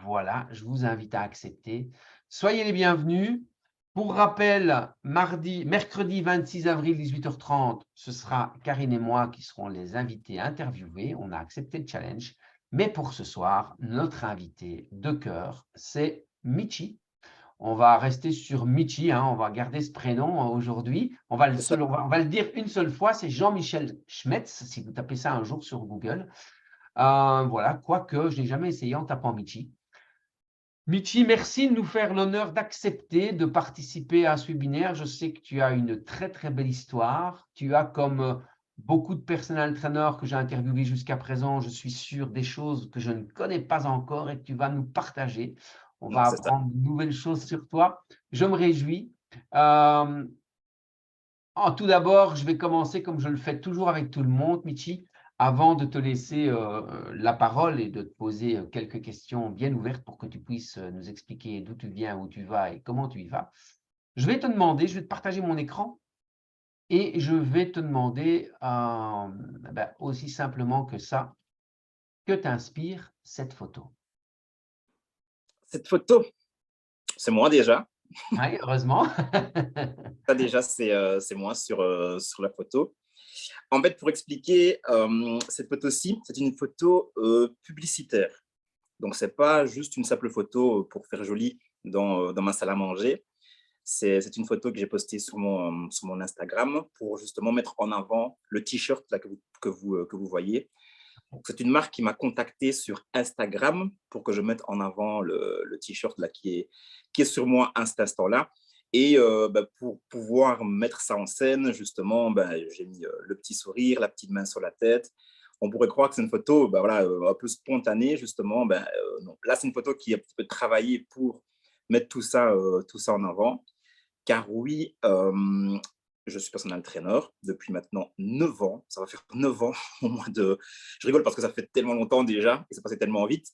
Voilà, je vous invite à accepter. Soyez les bienvenus. Pour rappel, mercredi 26 avril, 18h30, ce sera Karine et moi qui serons les invités interviewés. On a accepté le challenge. Mais pour ce soir, notre invité de cœur, c'est Michi. On va rester sur Michi, hein, on va garder ce prénom aujourd'hui. C'est ça. On va le dire une seule fois, c'est Jean-Michel Schmetz, si vous tapez ça un jour sur Google. Voilà, quoique je n'ai jamais essayé en tapant Michi. Michi, merci de nous faire l'honneur d'accepter de participer à ce webinaire. Je sais que tu as une très, très belle histoire. Tu as, comme beaucoup de personal trainers que j'ai interviewés jusqu'à présent, je suis sûr, des choses que je ne connais pas encore et que tu vas nous partager. On Non, va c'est ça. apprendre de nouvelles choses sur toi. Je me réjouis. Euh, Tout d'abord, je vais commencer comme je le fais toujours avec tout le monde, Michi, avant de te laisser la parole et de te poser quelques questions bien ouvertes pour que tu puisses nous expliquer d'où tu viens, où tu vas et comment tu y vas. Je vais te demander, je vais te partager mon écran et je vais te demander aussi simplement que ça, que t'inspire cette photo? Cette photo, c'est moi déjà. Oui, heureusement. Ça déjà, c'est moi sur la photo. En fait, pour expliquer, cette photo-ci, c'est une photo publicitaire. Donc, c'est pas juste une simple photo pour faire joli dans ma salle à manger. C'est une photo que j'ai postée sur mon Instagram pour justement mettre en avant le t-shirt là, que vous voyez. C'est une marque qui m'a contacté sur Instagram pour que je mette en avant le t-shirt là, qui est sur moi à cet instant-là. Et pour pouvoir mettre ça en scène, justement, j'ai mis le petit sourire, la petite main sur la tête. On pourrait croire que c'est une photo voilà, un peu spontanée, justement. Non. Là, c'est une photo qui est un petit peu travaillée pour mettre tout ça en avant. Car oui, je suis personal trainer depuis maintenant 9 ans. Ça va faire 9 ans au mois de… Je rigole parce que ça fait tellement longtemps déjà et ça passait tellement vite.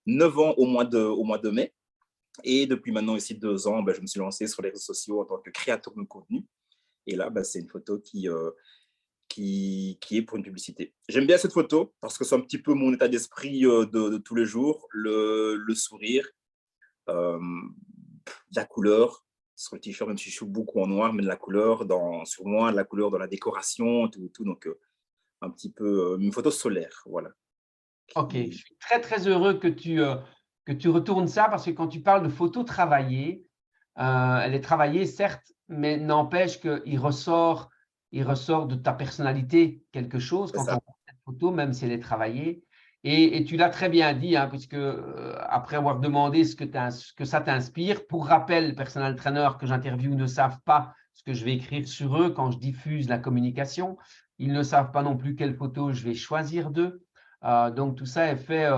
9 ans au mois de mai. Et depuis maintenant ici 2 ans, je me suis lancé sur les réseaux sociaux en tant que créateur de contenu. Et là, c'est une photo qui est pour une publicité. J'aime bien cette photo parce que c'est un petit peu mon état d'esprit de tous les jours. Le sourire, euh, la couleur sur le t-shirt, même si je suis beaucoup en noir, mais de la couleur sur moi, de la couleur dans la décoration, tout. Donc, un petit peu une photo solaire, voilà. Ok, je Qui… suis très très heureux que tu retournes ça parce que quand tu parles de photo travaillée, elle est travaillée certes, mais n'empêche il ressort de ta personnalité quelque chose C'est quand on ça. voit cette photo, même si elle est travaillée. Et tu l'as très bien dit, hein, puisque après avoir demandé ce que ça t'inspire, pour rappel, les personal trainers que j'interviewe ne savent pas ce que je vais écrire sur eux quand je diffuse la communication. Ils ne savent pas non plus quelle photo je vais choisir d'eux. Donc, tout ça est fait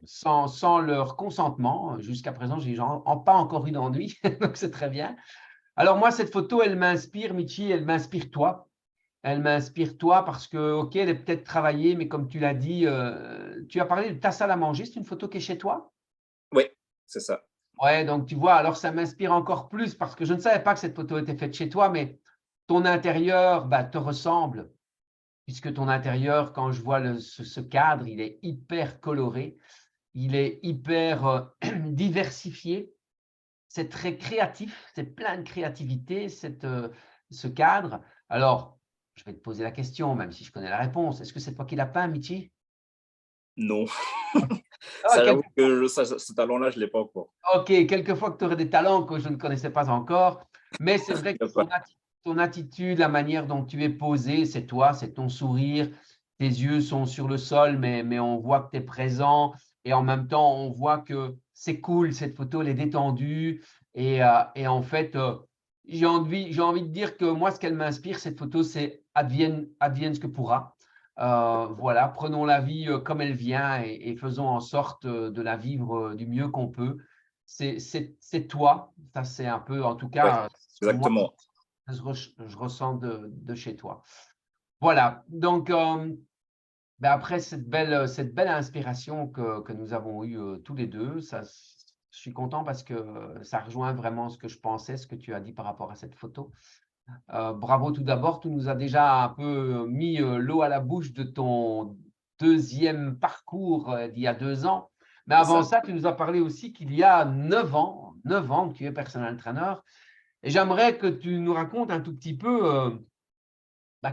sans leur consentement. Jusqu'à présent, j'ai pas encore eu d'ennui, donc c'est très bien. Alors, moi, cette photo, elle m'inspire, Michi, elle m'inspire toi. Elle m'inspire toi parce que, OK, elle est peut-être travaillée, mais comme tu l'as dit, tu as parlé de ta salle à manger. C'est une photo qui est chez toi? Oui, c'est ça. Ouais, donc tu vois, alors ça m'inspire encore plus parce que je ne savais pas que cette photo était faite chez toi, mais ton intérieur te ressemble. Puisque ton intérieur, quand je vois ce cadre, il est hyper coloré, il est hyper diversifié, c'est très créatif, c'est plein de créativité, ce cadre. Alors, je vais te poser la question, même si je connais la réponse. Est-ce que c'est toi qui l'as peint, Michi? Non. Ah, Ça, j'avoue que ce talent-là, je ne l'ai pas encore. Ok, quelquefois que tu aurais des talents que je ne connaissais pas encore, mais c'est vrai que Il y a pas. ton attitude, la manière dont tu es posé, c'est toi, c'est ton sourire, tes yeux sont sur le sol, mais on voit que tu es présent et en même temps, on voit que c'est cool, cette photo, elle est détendue et en fait, j'ai envie de dire que moi, ce qu'elle m'inspire, cette photo, c'est advienne ce que pourra. Voilà, prenons la vie comme elle vient et faisons en sorte de la vivre du mieux qu'on peut. C'est toi, ça c'est un peu, en tout Ouais, cas, ce que moi exactement. je ressens de chez toi. Voilà, donc après cette belle inspiration que nous avons eue tous les deux, je suis content parce que ça rejoint vraiment ce que je pensais, ce que tu as dit par rapport à cette photo. Bravo tout d'abord, tu nous as déjà un peu mis l'eau à la bouche de ton deuxième parcours d'il y a 2 ans. Mais c'est avant ça. ça, tu nous as parlé aussi qu'il y a 9 ans que tu es personal trainer. Et j'aimerais que tu nous racontes un tout petit peu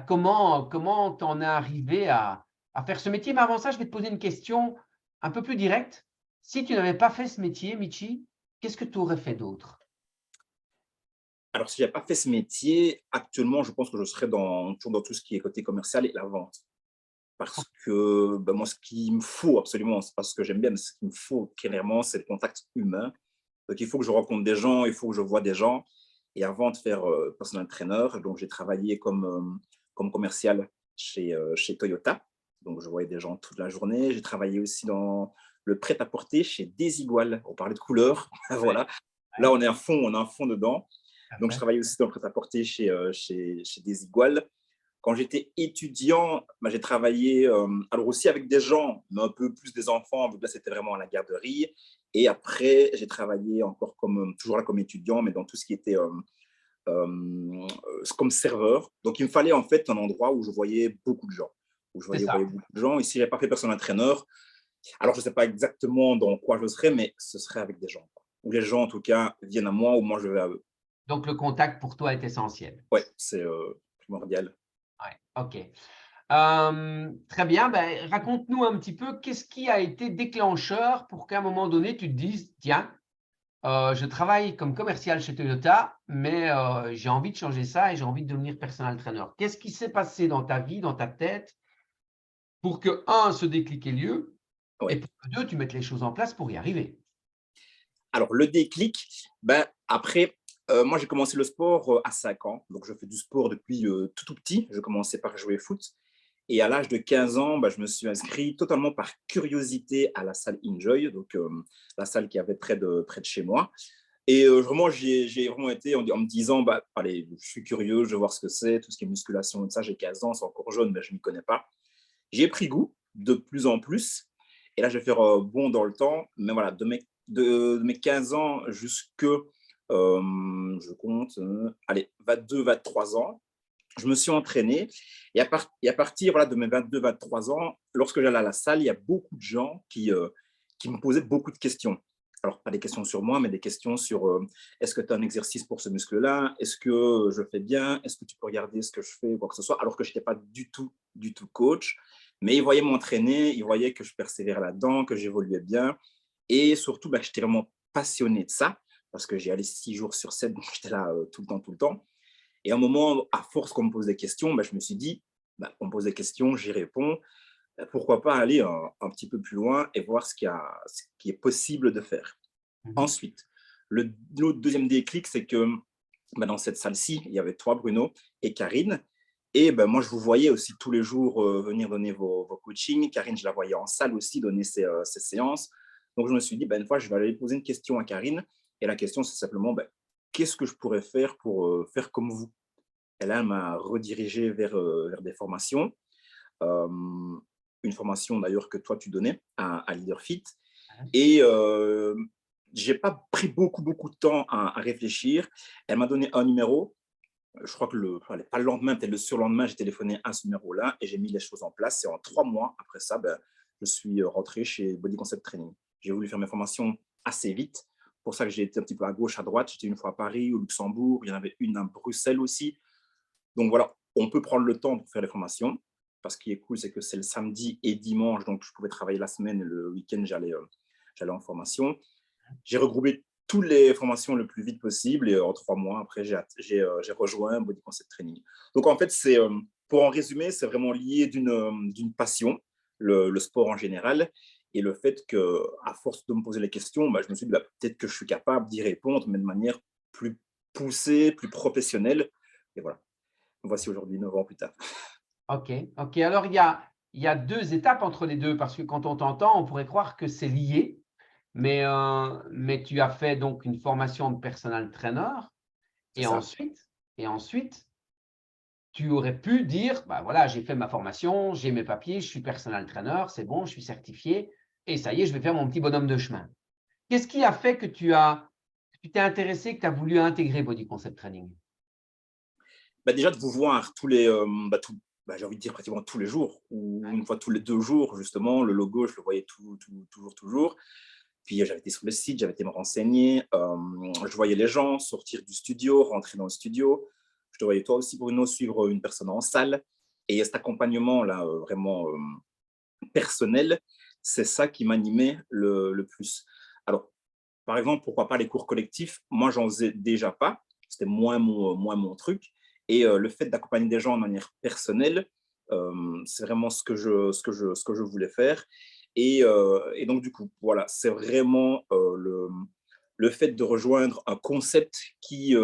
comment tu en es arrivé à faire ce métier. Mais avant ça, je vais te poser une question un peu plus directe. Si tu n'avais pas fait ce métier, Michi, qu'est-ce que tu aurais fait d'autre? Alors, si je n'avais pas fait ce métier, actuellement, je pense que je serais toujours dans tout ce qui est côté commercial et la vente. Parce que ben, moi, ce qu'il me faut absolument, c'est pas ce que j'aime bien, mais ce qu'il me faut clairement, c'est le contact humain. Donc, il faut que je rencontre des gens, il faut que je vois des gens. Et avant de faire personal trainer, donc j'ai travaillé comme commercial chez Toyota. Donc, je voyais des gens toute la journée. J'ai travaillé aussi dans le prêt-à-porter chez Desigual. On parlait de couleurs. Ouais, Voilà. Là, ouais, on a un fond dedans. Donc, je parfait. travaillais aussi dans le prêt-à-porter chez Desigual. Quand j'étais étudiant, bah, j'ai travaillé alors aussi avec des gens, mais un peu plus des enfants, vu que là, c'était vraiment à la garderie. Et après, j'ai travaillé encore toujours là comme étudiant, mais dans tout ce qui était comme serveur. Donc, il me fallait en fait un endroit où je voyais beaucoup de gens. C'est ça. Beaucoup de gens. Et si je n'avais pas fait personne entraîneur, alors je ne sais pas exactement dans quoi je serais, mais ce serait avec des gens. Où les gens, en tout cas, viennent à moi ou moi, je vais à eux. Donc, le contact pour toi est essentiel. Ouais, c'est primordial. Ouais, OK. Très bien. Ben, raconte-nous un petit peu qu'est-ce qui a été déclencheur pour qu'à un moment donné, tu te dises, tiens, je travaille comme commercial chez Toyota, mais j'ai envie de changer ça et j'ai envie de devenir personal trainer. Qu'est-ce qui s'est passé dans ta vie, dans ta tête, pour que, un, ce déclic ait lieu et Ouais. pour que, deux, tu mettes les choses en place pour y arriver? Alors, le déclic, ben, après, moi, j'ai commencé le sport à 5 ans. Donc, je fais du sport depuis tout petit. Je commençais par jouer au foot. Et à l'âge de 15 ans, ben, je me suis inscrit totalement par curiosité à la salle Enjoy, donc la salle qui avait près de chez moi. Et vraiment, j'ai vraiment été en me disant, bah, allez, je suis curieux, je vais voir ce que c'est, tout ce qui est musculation et ça. J'ai 15 ans, c'est encore jeune, mais je ne m'y connais pas. J'ai pris goût de plus en plus. Et là, je vais faire bon dans le temps. Mais voilà, de mes 15 ans jusque, je compte, allez, 22, 23 ans, je me suis entraîné. Et à partir voilà, de mes 22, 23 ans, lorsque j'allais à la salle, il y a beaucoup de gens qui me posaient beaucoup de questions. Alors, pas des questions sur moi, mais des questions sur est-ce que tu as un exercice pour ce muscle-là? Est-ce que je fais bien? Est-ce que tu peux regarder ce que je fais? Quoi que ce soit. Alors que je n'étais pas du tout coach. Mais ils voyaient m'entraîner, ils voyaient que je persévérais là-dedans, que j'évoluais bien. Et surtout, bah, j'étais vraiment passionné de ça parce que j'y allais 6 jours sur 7, donc j'étais là tout le temps, tout le temps. Et à un moment, à force qu'on me pose des questions, bah, je me suis dit, bah, on me pose des questions, j'y réponds. Bah, pourquoi pas aller un petit peu plus loin et voir ce qui est possible de faire. Mhm. Ensuite, le deuxième déclic, c'est que bah, dans cette salle-ci, il y avait toi, Bruno, et Karine. Et ben, moi, je vous voyais aussi tous les jours venir donner vos coachings. Karine, je la voyais en salle aussi donner ses séances. Donc, je me suis dit, ben, une fois, je vais aller poser une question à Karine. Et la question, c'est simplement, ben, qu'est-ce que je pourrais faire pour faire comme vous? Et là, elle m'a redirigé vers des formations. Euh, une formation d'ailleurs que toi, tu donnais à LeaderFit. Et je n'ai pas pris beaucoup de temps à réfléchir. Elle m'a donné un numéro. Je crois que pas le lendemain, peut-être le surlendemain, j'ai téléphoné à ce numéro-là et j'ai mis les choses en place. Et en 3 mois, après ça, ben, je suis rentré chez Body Concept Training. J'ai voulu faire mes formations assez vite. Pour ça que j'ai été un petit peu à gauche, à droite. J'étais une fois à Paris, au Luxembourg. Il y en avait une à Bruxelles aussi. Donc voilà, on peut prendre le temps pour faire les formations. Parce ce qui est cool, c'est que c'est le samedi et dimanche. Donc je pouvais travailler la semaine et le week-end, j'allais en formation. J'ai regroupé toutes les formations le plus vite possible et en 3 mois, après, j'ai rejoint Body Concept Training. Donc, en fait, pour en résumer, c'est vraiment lié d'une passion, le sport en général, et le fait qu'à force de me poser les questions, bah, je me suis dit, bah, peut-être que je suis capable d'y répondre, mais de manière plus poussée, plus professionnelle. Et voilà, voici aujourd'hui, 9 ans plus tard. OK, OK. Alors, il y a 2 étapes entre les deux parce que quand on t'entend, on pourrait croire que c'est lié, mais tu as fait donc une formation de personal trainer C'est et ça. ensuite, tu aurais pu dire: «Bah, voilà, j'ai fait ma formation, j'ai mes papiers, je suis personal trainer, c'est bon, je suis certifié et ça y est, je vais faire mon petit bonhomme de chemin». Qu'est-ce qui a fait que tu t'es intéressé, que tu as voulu intégrer Body Concept Training? Bah, déjà, de vous voir j'ai envie de dire pratiquement tous les jours, ou une fois tous les 2 jours, justement. Le logo, je le voyais toujours. Puis j'avais été sur le site, j'avais été me renseigner. Je voyais les gens sortir du studio, rentrer dans le studio. Je te voyais toi aussi, Bruno, suivre une personne en salle. Et cet accompagnement-là, vraiment personnel, c'est ça qui m'animait le plus. Alors, par exemple, pourquoi pas les cours collectifs? Moi, j'en faisais déjà pas. C'était moins mon truc. Et le fait d'accompagner des gens de manière personnelle, c'est vraiment ce que je voulais faire. Et donc, du coup, voilà, c'est vraiment le fait de rejoindre un concept qui…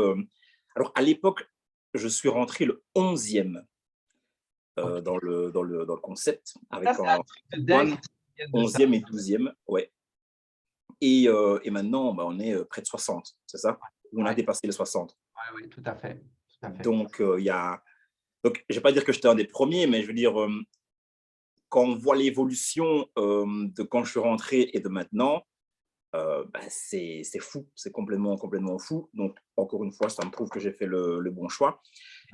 alors, à l'époque, je suis rentré le 11e Ok. dans le concept Ça, avec c'est un truc de dingue Antoine, que tu viennes de ça. 11e et 12e, ouais. Et maintenant, on est près de 60, c'est ça? On a Ouais, dépassé les 60. ouais, ouais, tout à fait. Tout à fait. Donc, il y a… Donc, je ne vais pas dire que j'étais un des premiers, mais je veux dire, quand on voit l'évolution de quand je suis rentré et de maintenant, c'est fou, c'est complètement fou. Donc, encore une fois, ça me prouve que j'ai fait le bon choix.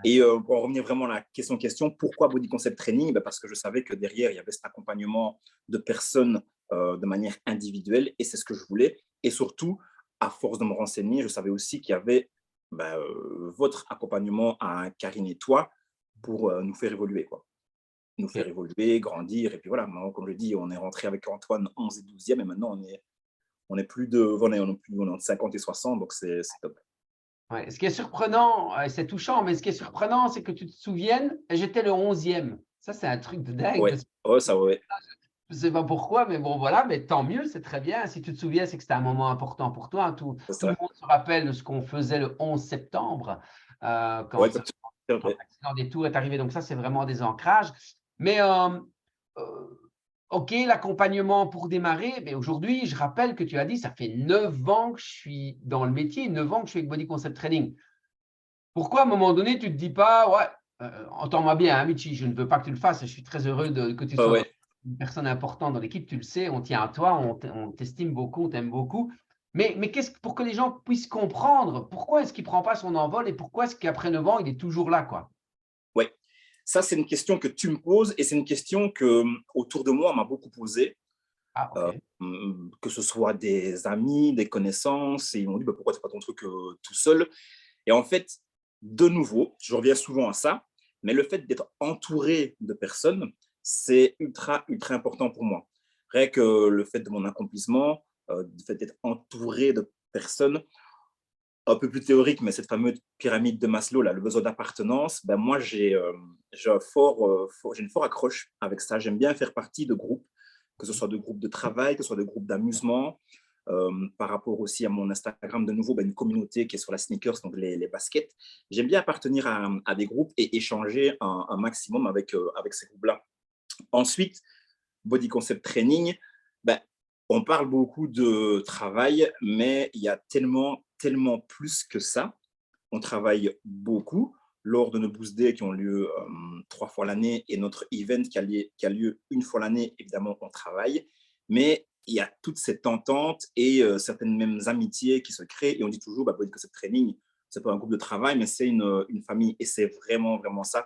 Et pour en revenir vraiment à la question, pourquoi Body Concept Training? Parce que je savais que derrière, il y avait cet accompagnement de personnes de manière individuelle, et c'est ce que je voulais. Et surtout, à force de me renseigner, je savais aussi qu'il y avait votre accompagnement à Karine et toi pour nous faire évoluer, quoi. Nous Ok. faire évoluer, grandir. Et puis voilà, maintenant, comme je dis, on est rentré avec Antoine 11 et 12e, et maintenant, on est entre 50 et 60, donc c'est top. Ouais. Ce qui est surprenant, c'est touchant, mais ce qui est surprenant, c'est que tu te souviennes, j'étais le 11e. Ça, c'est un truc de dingue. Ouais, Parce que ouais, ça, ouais, je ne sais pas pourquoi, mais bon, voilà, mais tant mieux, c'est très bien. Si tu te souviens, c'est que c'était un moment important pour toi. c'est Tout le ça. monde se rappelle de ce qu'on faisait le 11 septembre, Ouais, quand c'est vrai. l'accident des tours est arrivé. Donc ça, c'est vraiment des ancrages. Mais OK, l'accompagnement pour démarrer, mais aujourd'hui, je rappelle que tu as dit, ça fait 9 ans que je suis dans le métier, 9 ans que je suis avec Body Concept Training. Pourquoi à un moment donné, tu ne te dis pas, ouais, entends-moi bien, hein, Michi, je ne veux pas que tu le fasses, je suis très heureux que tu Ouais, sois ouais. une personne importante dans l'équipe, tu le sais, on tient à toi, on t'estime beaucoup, on t'aime beaucoup. Mais pour que les gens puissent comprendre, pourquoi est-ce qu'il ne prend pas son envol et pourquoi est-ce qu'après 9 ans, il est toujours là, quoi? Ouais. Ça, c'est une question que tu me poses, et c'est une question que, autour de moi, on m'a beaucoup posée, Ah, OK. que ce soit des amis, des connaissances, et ils m'ont dit: «Pourquoi tu fais pas ton truc tout seul?» Et en fait, de nouveau, je reviens souvent à ça, mais le fait d'être entouré de personnes, c'est ultra important pour moi. Rien que le fait de mon accomplissement, le fait d'être entouré de personnes, un peu plus théorique, mais cette fameuse pyramide de Maslow, là, le besoin d'appartenance, moi, j'ai une forte accroche avec ça. J'aime bien faire partie de groupes, que ce soit de groupes de travail, que ce soit de groupes d'amusement. Par rapport aussi à mon Instagram, de nouveau, une communauté qui est sur la sneakers, donc les baskets. J'aime bien appartenir à des groupes et échanger un maximum avec ces groupes-là. Ensuite, Body Concept Training, ben, on parle beaucoup de travail, mais il y a tellement plus que ça. On travaille beaucoup lors de nos Boost Days qui ont lieu 3 fois l'année, et notre event qui a lieu une fois l'année. Évidemment, on travaille, mais il y a toute cette entente et certaines mêmes amitiés qui se créent. Et on dit toujours, Body Concept Training, c'est pas un groupe de travail, mais c'est une famille. Et c'est vraiment ça.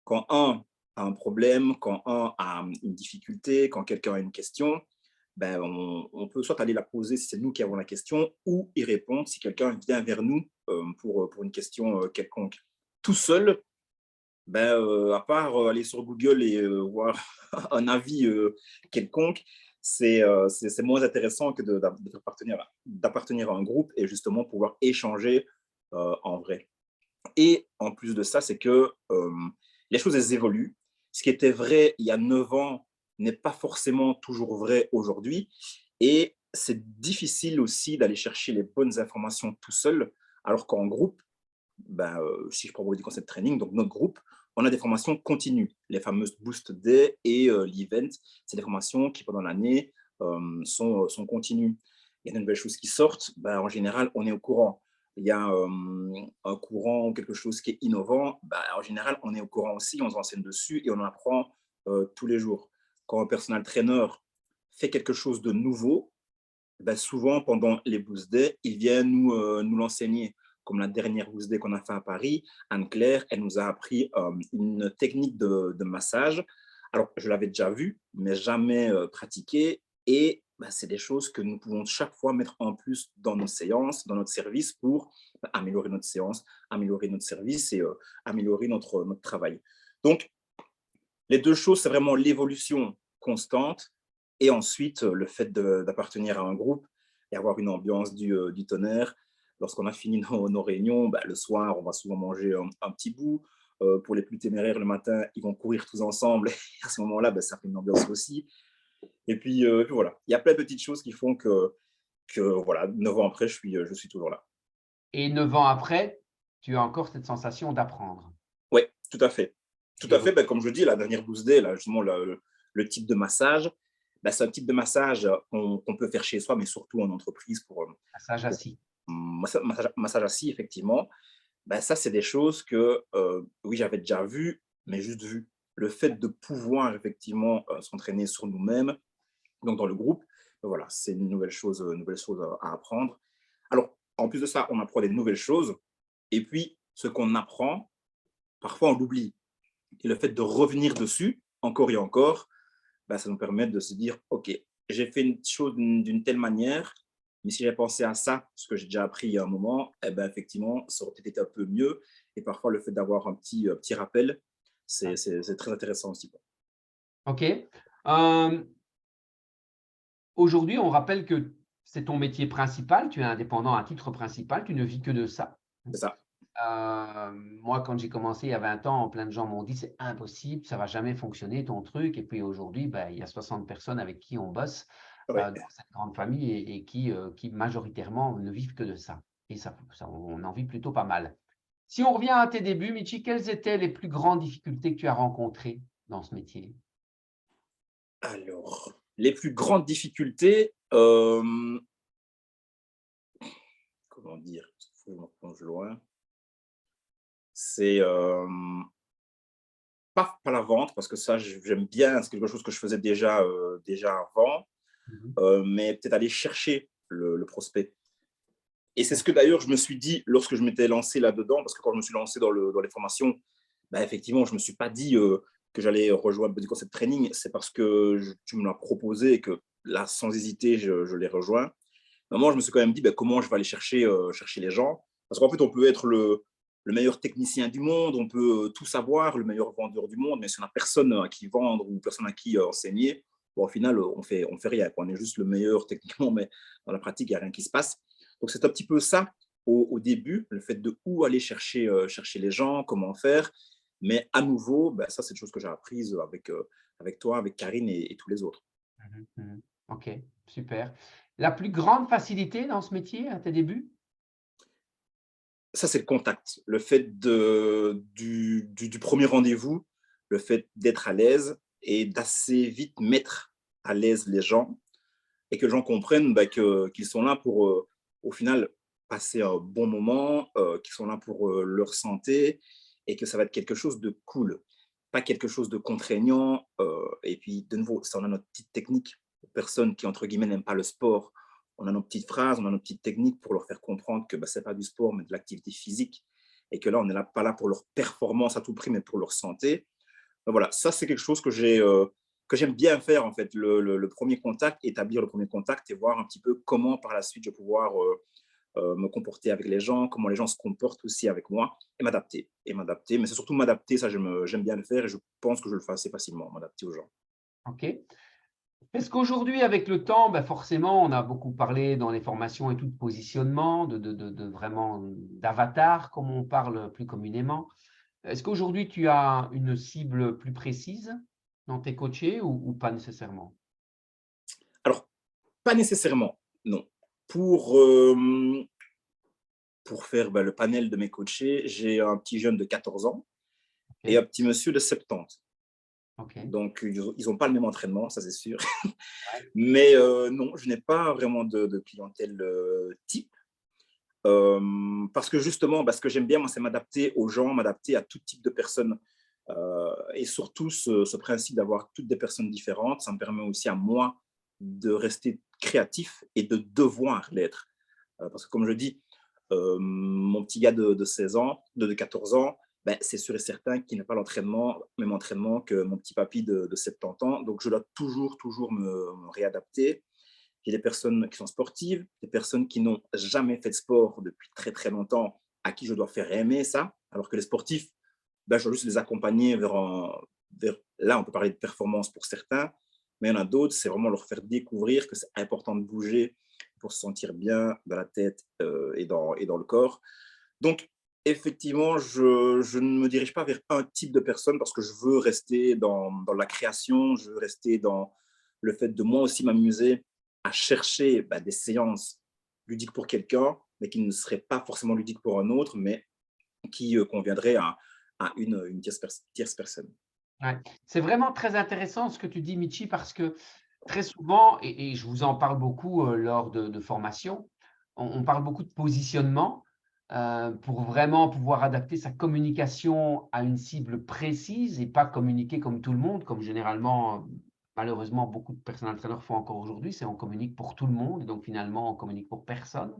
Quand un a un problème, quand un a une difficulté, quand quelqu'un a une question, on peut soit aller la poser si c'est nous qui avons la question, ou y répondre si quelqu'un vient vers nous pour une question quelconque. Tout seul, à part aller sur Google et voir un avis quelconque, c'est moins intéressant que d'appartenir à un groupe et justement pouvoir échanger en vrai. Et en plus de ça, c'est que les choses, elles évoluent. Ce qui était vrai il y a 9 ans n'est pas forcément toujours vrai aujourd'hui. Et c'est difficile aussi d'aller chercher les bonnes informations tout seul, alors qu'en groupe, si je prends du concept training, donc notre groupe, on a des formations continues, les fameuses Boost Day et l'event. C'est des formations qui, pendant l'année, sont continues. Il y a de nouvelles choses qui sortent, en général, on est au courant. Il y a un courant ou quelque chose qui est innovant, en général, on est au courant aussi, on se renseigne dessus et on en apprend tous les jours. Quand un personal trainer fait quelque chose de nouveau, souvent pendant les Boost Days, il vient nous l'enseigner. comme la dernière Loose Day qu'on a fait à Paris, Anne-Claire, elle nous a appris une technique de massage. Alors, je l'avais déjà vu, mais jamais pratiqué. Et bah, c'est des choses que nous pouvons chaque fois mettre en plus dans nos séances, dans notre service pour améliorer notre séance, améliorer notre service et améliorer notre travail. Donc, les deux choses, c'est vraiment l'évolution constante et ensuite le fait d'appartenir à un groupe et avoir une ambiance du tonnerre. Lorsqu'on a fini nos réunions, bah, le soir, on va souvent manger un petit bout. Pour les plus téméraires, le matin, ils vont courir tous ensemble. Et à ce moment-là, bah, ça fait une ambiance aussi. Et puis voilà, il y a plein de petites choses qui font que voilà, 9 ans après, je suis toujours là. Et 9 ans après, tu as encore cette sensation d'apprendre. Oui, tout à fait. Tout à Et fait, ben, comme je dis, la dernière Boost Day, là, justement, le type de massage, ben, c'est un type de massage qu'on peut faire chez soi, mais surtout en entreprise massage pour assis. massage assis, effectivement. Ben, ça, c'est des choses que, oui, j'avais déjà vues, mais juste vues. Le fait de pouvoir, effectivement, s'entraîner sur nous-mêmes, donc dans le groupe, ben, voilà, c'est une nouvelle chose à apprendre. Alors, en plus de ça, on apprend des nouvelles choses. Et puis, ce qu'on apprend, parfois, on l'oublie. Et le fait de revenir dessus, encore et encore, bah, ça nous permet de se dire, OK, j'ai fait une chose d'une telle manière, mais si j'ai pensé à ça, ce que j'ai déjà appris il y a un moment, eh ben, effectivement, ça aurait peut-être été un peu mieux. Et parfois, le fait d'avoir un petit rappel, c'est très intéressant aussi. OK. Aujourd'hui, on rappelle que c'est ton métier principal, tu es indépendant à titre principal, tu ne vis que de ça. C'est ça. Moi, quand j'ai commencé il y a 20 ans, plein de gens m'ont dit c'est impossible, ça ne va jamais fonctionner ton truc. Et puis aujourd'hui, il y a 60 personnes avec qui on bosse Ouais. dans cette grande famille et qui majoritairement ne vivent que de ça. Et ça, on en vit plutôt pas mal. Si on revient à tes débuts, Michi, quelles étaient les plus grandes difficultés que tu as rencontrées dans ce métier? Alors, les plus grandes difficultés, comment dire, parce qu'il faut que je me replonge loin, c'est pas la vente, parce que ça, j'aime bien, c'est quelque chose que je faisais déjà avant. Mhm. Mais peut-être aller chercher le prospect. Et c'est ce que Ok. d'ailleurs je me suis dit lorsque je m'étais lancé là-dedans, parce que quand je me suis lancé dans les formations, bah, effectivement, je ne me suis pas dit que j'allais rejoindre Body Concept Training, c'est parce que tu me l'as proposé et que là, sans hésiter, je l'ai rejoint. Moi, je me suis quand même dit bah, comment je vais aller chercher les gens. Parce qu'en fait, on peut être le meilleur technicien du monde, on peut tout savoir, le meilleur vendeur du monde, mais si on n'a personne à qui vendre ou personne à qui enseigner, bon, au final, on fait rien. On est juste le meilleur techniquement, mais dans la pratique, il n'y a rien qui se passe. Donc, c'est un petit peu ça au début, le fait de où aller chercher les gens, comment faire. Mais à nouveau, ben, ça, c'est une chose que j'ai apprise avec toi, avec Karine et tous les autres. Mhm. Mhm. Ok, super. La plus grande facilité dans ce métier à tes débuts? Ça, c'est le contact. Le fait du premier rendez-vous, le fait d'être à l'aise et d'assez vite mettre à l'aise les gens et que les gens comprennent bah, qu'ils sont là pour, au final, passer un bon moment, qu'ils sont là pour leur santé et que ça va être quelque chose de cool, pas quelque chose de contraignant. Et puis, de nouveau, ça, on a notre petite technique. Les personnes qui, entre guillemets, n'aiment pas le sport, on a nos petites phrases, on a nos petites techniques pour leur faire comprendre que bah, ce n'est pas du sport, mais de l'activité physique. Et que là, on n'est pas là pour leur performance à tout prix, mais pour leur santé. Donc voilà, ça, c'est quelque chose que j'aime bien faire, en fait, le premier contact, établir le premier contact et voir un petit peu comment, par la suite, je vais pouvoir me comporter avec les gens, comment les gens se comportent aussi avec moi et m'adapter. Et m'adapter, mais c'est surtout m'adapter, ça, j'aime bien le faire et je pense que je le fais assez facilement, m'adapter aux gens. Ok. Est-ce qu'aujourd'hui, avec le temps, forcément, on a beaucoup parlé dans les formations et tout de positionnement, de vraiment d'avatar, comme on parle plus communément. Est-ce qu'aujourd'hui, tu as une cible plus précise dans tes coachés ou pas nécessairement? Alors, pas nécessairement, non. Pour, pour faire bah, le panel de mes coachés, j'ai un petit jeune de 14 ans et Ok. un petit monsieur de 70. Ok. Donc, ils n'ont pas le même entraînement, ça c'est sûr. Ouais. Mais non, je n'ai pas vraiment de clientèle type. Parce que justement, ce que j'aime bien, moi, c'est m'adapter aux gens, m'adapter à tout type de personnes. Et surtout, ce principe d'avoir toutes des personnes différentes, ça me permet aussi à moi de rester créatif et de devoir l'être. Parce que comme je dis, Mon petit gars de 16 ans, de 14 ans, ben, c'est sûr et certain qu'il n'a pas l'entraînement, même entraînement que mon petit papy de 70 ans. Donc, je dois toujours me réadapter. Il y a des personnes qui sont sportives, des personnes qui n'ont jamais fait de sport depuis très longtemps, à qui je dois faire aimer ça, alors que les sportifs, ben, je dois juste les accompagner là, on peut parler de performance pour certains, mais il y en a d'autres, c'est vraiment leur faire découvrir que c'est important de bouger pour se sentir bien dans la tête et dans le corps. Donc, effectivement, je ne me dirige pas vers un type de personne parce que je veux rester dans la création, je veux rester dans le fait de moi aussi m'amuser à chercher des séances ludiques pour quelqu'un, mais qui ne seraient pas forcément ludiques pour un autre, mais qui conviendraient à une tierce personne. Ouais. C'est vraiment très intéressant ce que tu dis, Michi, parce que très souvent, et je vous en parle beaucoup lors de formations, on parle beaucoup de positionnement pour vraiment pouvoir adapter sa communication à une cible précise et pas communiquer comme tout le monde, comme généralement, malheureusement, beaucoup de personal trainers font encore aujourd'hui, c'est on communique pour tout le monde, et donc finalement, on communique pour personne.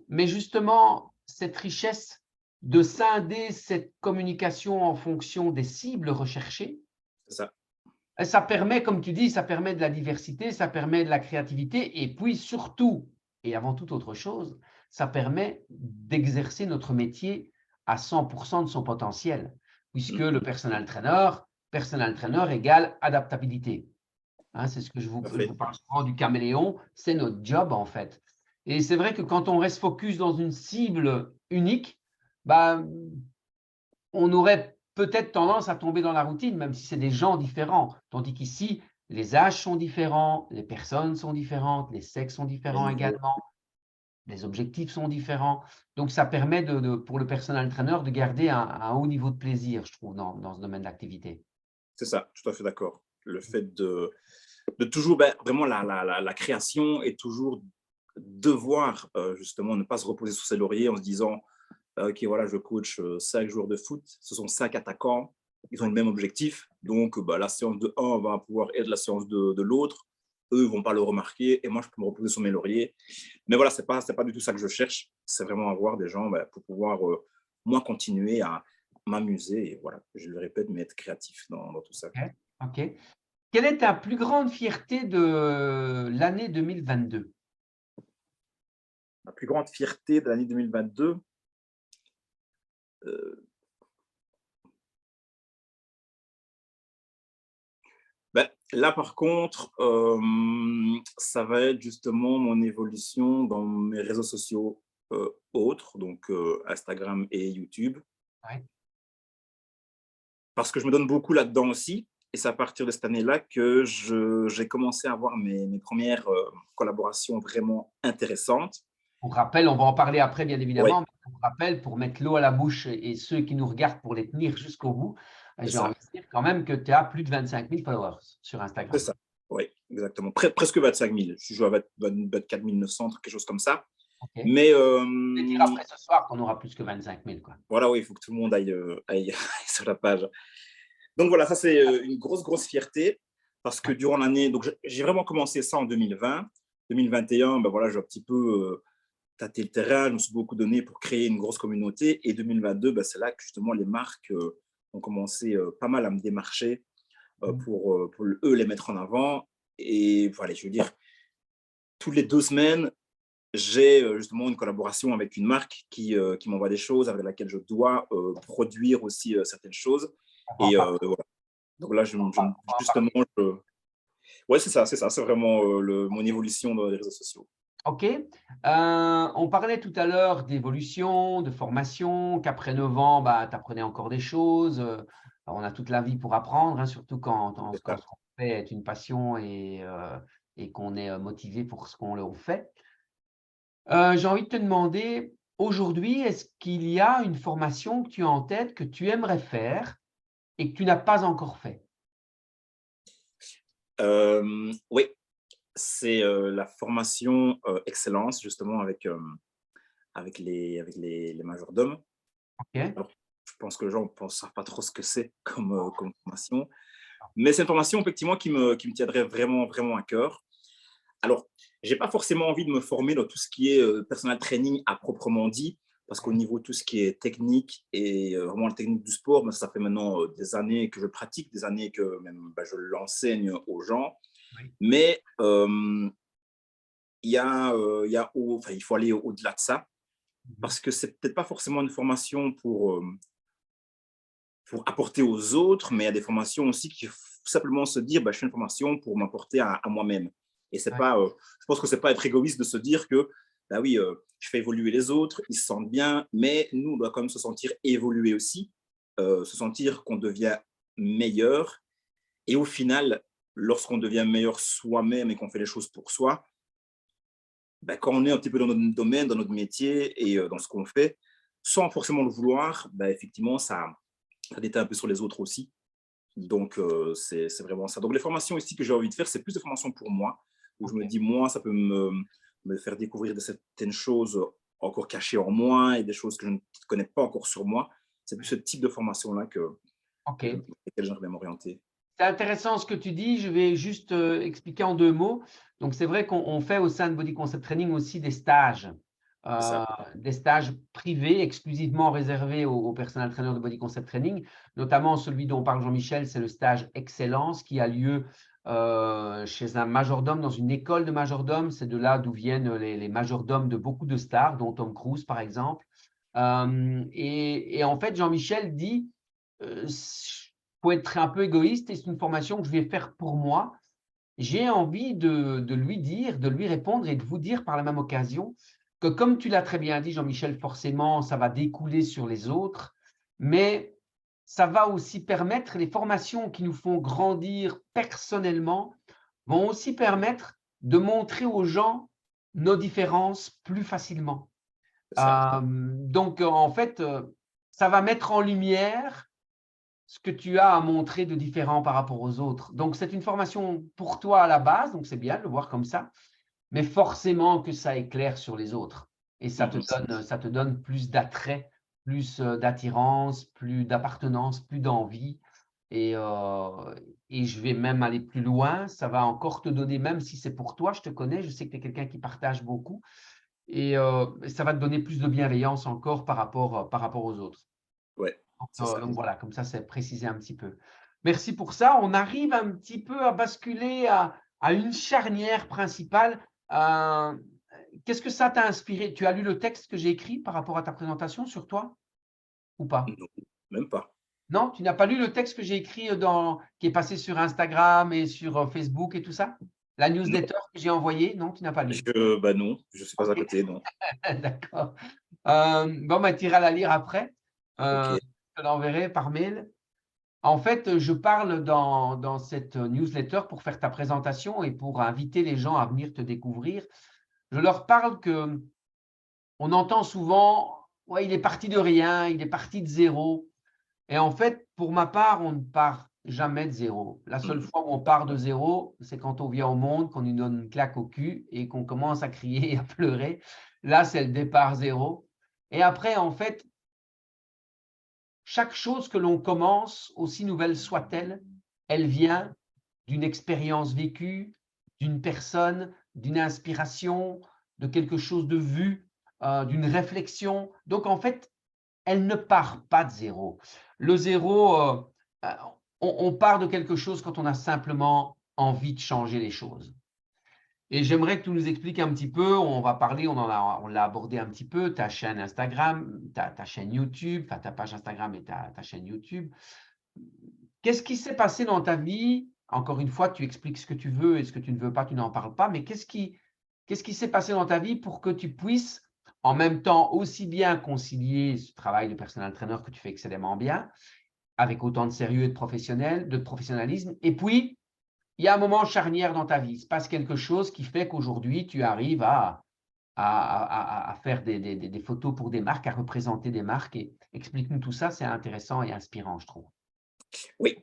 Mais justement, cette richesse de scinder cette communication en fonction des cibles recherchées, C'est ça. ça permet, comme tu dis, ça permet de la diversité, ça permet de la créativité et puis surtout, et avant toute autre chose, ça permet d'exercer notre métier à 100% de son potentiel, puisque le personal trainer égale adaptabilité. Hein, c'est ce que je vous Parfait. parle souvent du caméléon, c'est notre job en fait. Et c'est vrai que quand on reste focus dans une cible unique, bah, on aurait peut-être tendance à tomber dans la routine, même si c'est des gens différents. Tandis qu'ici, les âges sont différents, les personnes sont différentes, les sexes sont Les différents niveaux. également, les objectifs sont différents. Donc, ça permet pour le personal trainer de garder un haut niveau de plaisir, je trouve, dans ce domaine d'activité. C'est ça, tout à fait d'accord. Le fait de toujours, vraiment la création et toujours devoir justement ne pas se reposer sur ses lauriers en se disant ok, voilà, je coach 5 joueurs de foot, ce sont 5 attaquants, ils ont le même objectif, donc la séance de un va pouvoir être la séance de l'autre, eux ne vont pas le remarquer et moi je peux me reposer sur mes lauriers. Mais voilà, c'est pas du tout ça que je cherche, c'est vraiment avoir des gens pour pouvoir moi continuer à m'amuser et voilà, je le répète, mais être créatif dans tout ça. Ok. Ok. Quelle est ta plus grande fierté de l'année 2022? Ma plus grande fierté de l'année 2022, là, par contre, ça va être justement mon évolution dans mes réseaux sociaux autres, donc Instagram et YouTube, Ouais. parce que je me donne beaucoup là-dedans aussi. Et c'est à partir de cette année-là que j'ai commencé à avoir mes premières collaborations vraiment intéressantes. Pour rappel, on va en parler après, bien Oui, évidemment, mais pour rappel, pour mettre l'eau à la bouche et ceux qui nous regardent pour les tenir jusqu'au bout, c'est j'ai envie ça. de dire quand même que tu as plus de 25 000 followers sur C'est Instagram. ça. Oui, exactement. Presque 25 000. Je joue à 24 900, quelque chose comme ça. OK. Mais Je vais dire après ce soir qu'on aura plus que 25 000, quoi. voilà, oui, il faut que tout le monde aille sur la page. Donc voilà, ça c'est une grosse fierté parce que Ouais. durant l'année, donc j'ai vraiment commencé ça en 2020. 2021, voilà, j'ai un petit peu tâté le terrain, je me suis beaucoup donné pour créer une grosse communauté. Et 2022, c'est là que justement les marques ont commencé pas mal à me démarcher pour eux les mettre en avant. Et voilà, je veux dire, toutes les 2 semaines, j'ai justement une collaboration avec une marque qui m'envoie des choses, avec laquelle je dois produire aussi certaines choses. On va en Et parler. voilà. Donc là, On va en justement, parler. ouais, c'est ça, c'est vraiment mon évolution dans les réseaux sociaux. OK. On parlait tout à l'heure d'évolution, de formation, qu'après 9 ans, bah, tu apprenais encore des choses. On a toute la vie pour apprendre, hein, surtout C'est quand ça. ce qu'on fait est une passion et qu'on est motivé pour ce qu'on fait. J'ai envie de te demander, aujourd'hui, est-ce qu'il y a une formation que tu as en tête, que tu aimerais faire et que tu n'as pas encore fait? Oui, c'est la formation excellence, justement, avec les majordomes. OK. Alors, je pense que les gens ne savent pas trop ce que c'est comme formation. Mais c'est une formation, effectivement, qui me tiendrait vraiment à cœur. Alors, je n'ai pas forcément envie de me former dans tout ce qui est personal training à proprement dit, parce qu'au niveau de tout ce qui est technique et vraiment la technique du sport, ben, ça fait maintenant des années que je pratique, des années que même ben, je l'enseigne aux gens. Oui. Mais enfin, il faut aller au-delà de ça, Mhm. parce que c'est peut-être pas forcément une formation pour apporter aux autres, mais il y a des formations aussi qui faut simplement se dire, bah, je fais une formation pour m'apporter à moi-même. Et c'est Ouais. pas, je pense que c'est pas être égoïste de se dire que, bah oui, je fais évoluer les autres, ils se sentent bien, mais nous, on doit quand même se sentir évoluer aussi, se sentir qu'on devient meilleur. Et au final, lorsqu'on devient meilleur soi-même et qu'on fait les choses pour soi, bah, quand on est un petit peu dans notre domaine, dans notre métier et dans ce qu'on fait, sans forcément le vouloir, bah, effectivement, ça déteint un peu sur les autres aussi. Donc, c'est vraiment ça. Donc, les formations ici que j'ai envie de faire, c'est plus des formations pour moi, où je Ok. me dis, moi, ça peut me faire découvrir de certaines choses encore cachées en moi et des choses que je ne connais pas encore sur moi. C'est plus ce type de formation-là Ok. vers lesquelles j'aimerais m'orienter. C'est intéressant ce que tu dis. Je vais juste expliquer en 2 mots. Donc, c'est vrai qu'on fait au sein de Body Concept Training aussi C'est euh, ça. des stages privés exclusivement réservés aux personnel trainers de Body Concept Training, notamment celui dont parle Jean-Michel, c'est le stage Excellence qui a lieu chez un majordome, dans une école de majordome. C'est de là d'où viennent les majordomes de beaucoup de stars, dont Tom Cruise par exemple. Et en fait, Jean-Michel dit faut être un peu égoïste et c'est une formation que je vais faire pour moi. J'ai envie de lui dire, de lui répondre et de vous dire par la même occasion que, comme tu l'as très bien dit, Jean-Michel, forcément, ça va découler sur les autres, mais ça va aussi permettre, les formations qui nous font grandir personnellement vont aussi permettre de montrer aux gens nos différences plus facilement. C'est ça. Donc, en fait, ça va mettre en lumière ce que tu as à montrer de différent par rapport aux autres. Donc, c'est une formation pour toi à la base, donc c'est bien de le voir comme ça, mais forcément que ça éclaire sur les autres. Et Mhm. ça te donne plus d'attrait, plus d'attirance, plus d'appartenance, plus d'envie. Et je vais même aller plus loin, ça va encore te donner, même si c'est pour toi, je te connais, je sais que tu es quelqu'un qui partage beaucoup, et ça va te donner plus de bienveillance encore par rapport aux autres. Ouais, c'est ça. Donc voilà, comme ça, c'est précisé un petit peu. Merci pour ça. On arrive un petit peu à basculer à une charnière principale. Euh, Qu'est-ce que ça t'a inspiré? Tu as lu le texte que j'ai écrit par rapport à ta présentation sur toi ou pas? Non, même pas. Non, tu n'as pas lu le texte que j'ai écrit qui est passé sur Instagram et sur Facebook et tout ça? La Non, newsletter que j'ai envoyée? Non, tu n'as pas lu. bah non, je suis pas à Ok, côté, non. d'accord. Bon, bah, tu iras la lire après. Ok, Je te l'enverrai par mail. En fait, je parle dans cette newsletter pour faire ta présentation et pour inviter les gens à venir te découvrir. Je leur parle que on entend souvent, ouais, il est parti de rien, il est parti de zéro. Et en fait, pour ma part, on ne part jamais de zéro. La seule mhm. fois où on part de zéro, c'est quand on vient au monde, qu'on nous donne une claque au cul et qu'on commence à crier et à pleurer. Là, c'est le départ zéro. Et après, en fait, chaque chose que l'on commence, aussi nouvelle soit-elle, elle vient d'une expérience vécue, d'une personne, d'une inspiration, de quelque chose de vu, d'une réflexion. Donc, en fait, elle ne part pas de zéro. Le zéro, euh, on part de quelque chose quand on a simplement envie de changer les choses. Et j'aimerais que tu nous expliques un petit peu, on va parler, on l'a abordé un petit peu, ta chaîne Instagram, ta chaîne YouTube, enfin ta page Instagram et ta chaîne YouTube. Qu'est-ce qui s'est passé dans ta vie? Encore une fois, tu expliques ce que tu veux et ce que tu ne veux pas, tu n'en parles pas, mais qu'est-ce qui s'est passé dans ta vie pour que tu puisses en même temps aussi bien concilier ce travail de personnel trainer que tu fais excellemment bien, avec autant de sérieux et de professionnalisme, et puis il y a un moment charnière dans ta vie. Il se passe quelque chose qui fait qu'aujourd'hui, tu arrives à faire des photos pour des marques, à représenter des marques. Et explique-nous tout ça, c'est intéressant et inspirant, je trouve. Oui.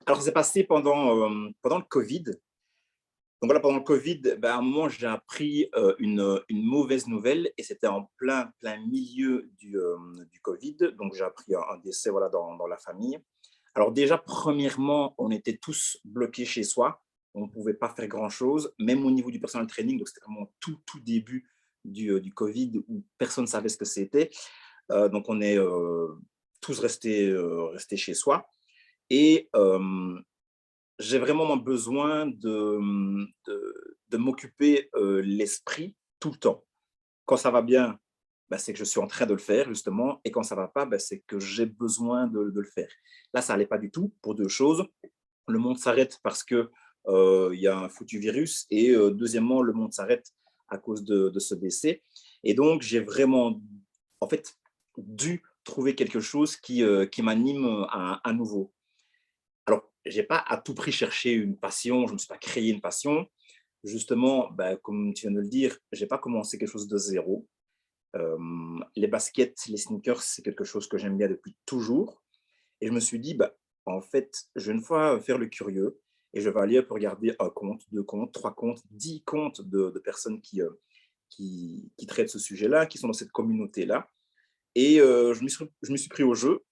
Alors, ça s'est passé pendant le Covid. Donc voilà, pendant le Covid, ben, à un moment, j'ai appris une mauvaise nouvelle et c'était en plein milieu du Covid. Donc, j'ai appris un décès voilà, dans la famille. Alors déjà, premièrement, on était tous bloqués chez soi. on ne pouvait pas faire grand-chose, même au niveau du personal training. Donc, c'était vraiment tout début du Covid où personne ne savait ce que c'était. Donc, on est tous restés chez soi. Et j'ai vraiment besoin de m'occuper l'esprit tout le temps. Quand ça va bien, bah, c'est que je suis en train de le faire, justement. Et quand ça ne va pas, bah, c'est que j'ai besoin de le faire. Là, ça n'allait pas du tout pour deux choses. Le monde s'arrête parce qu'il y a un foutu virus. Et deuxièmement, le monde s'arrête à cause de ce décès. Et donc, j'ai vraiment, en fait, dû trouver quelque chose qui m'anime à nouveau. Alors, je n'ai pas à tout prix cherché une passion, je ne me suis pas créé une passion. Justement, bah, comme tu viens de le dire, je n'ai pas commencé quelque chose de zéro. Les baskets, les sneakers, c'est quelque chose que j'aime bien depuis toujours. Et je me suis dit, bah, en fait, je vais une fois faire le curieux et je vais aller pour regarder un compte, deux comptes, trois comptes, 10 comptes de personnes qui traitent ce sujet-là, qui sont dans cette communauté-là. Et je me suis pris au jeu.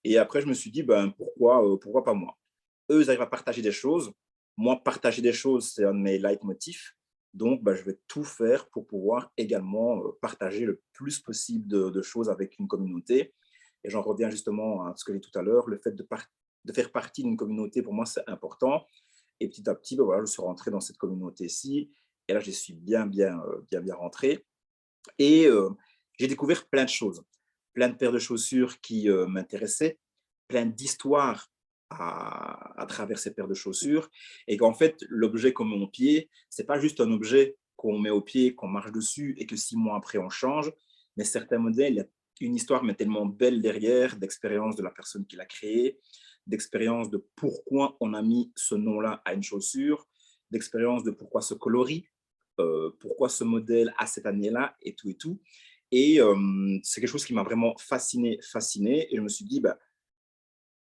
Et après, je me suis dit, ben, pourquoi pas moi? Eux, ils arrivent à partager des choses. Moi, partager des choses, c'est un de mes leitmotifs. Donc, ben, je vais tout faire pour pouvoir également partager le plus possible de choses avec une communauté. Et j'en reviens justement à ce que j'ai dit tout à l'heure, le fait de faire partie d'une communauté, pour moi, c'est important. Et petit à petit, ben, voilà, je suis rentré dans cette communauté-ci. Et là, je suis bien rentré. Et j'ai découvert plein de choses, plein de paires de chaussures qui m'intéressaient, plein d'histoires à travers ces paires de chaussures. Et qu'en fait, l'objet comme mon pied, ce n'est pas juste un objet qu'on met au pied, qu'on marche dessus et que 6 mois après, on change. Mais certains modèles, il y a une histoire mais tellement belle derrière, d'expérience de la personne qui l'a créé, d'expérience de pourquoi on a mis ce nom-là à une chaussure, d'expérience de pourquoi ce coloris, pourquoi ce modèle à cette année-là et tout et tout. Et c'est quelque chose qui m'a vraiment fasciné. Et je me suis dit, bah,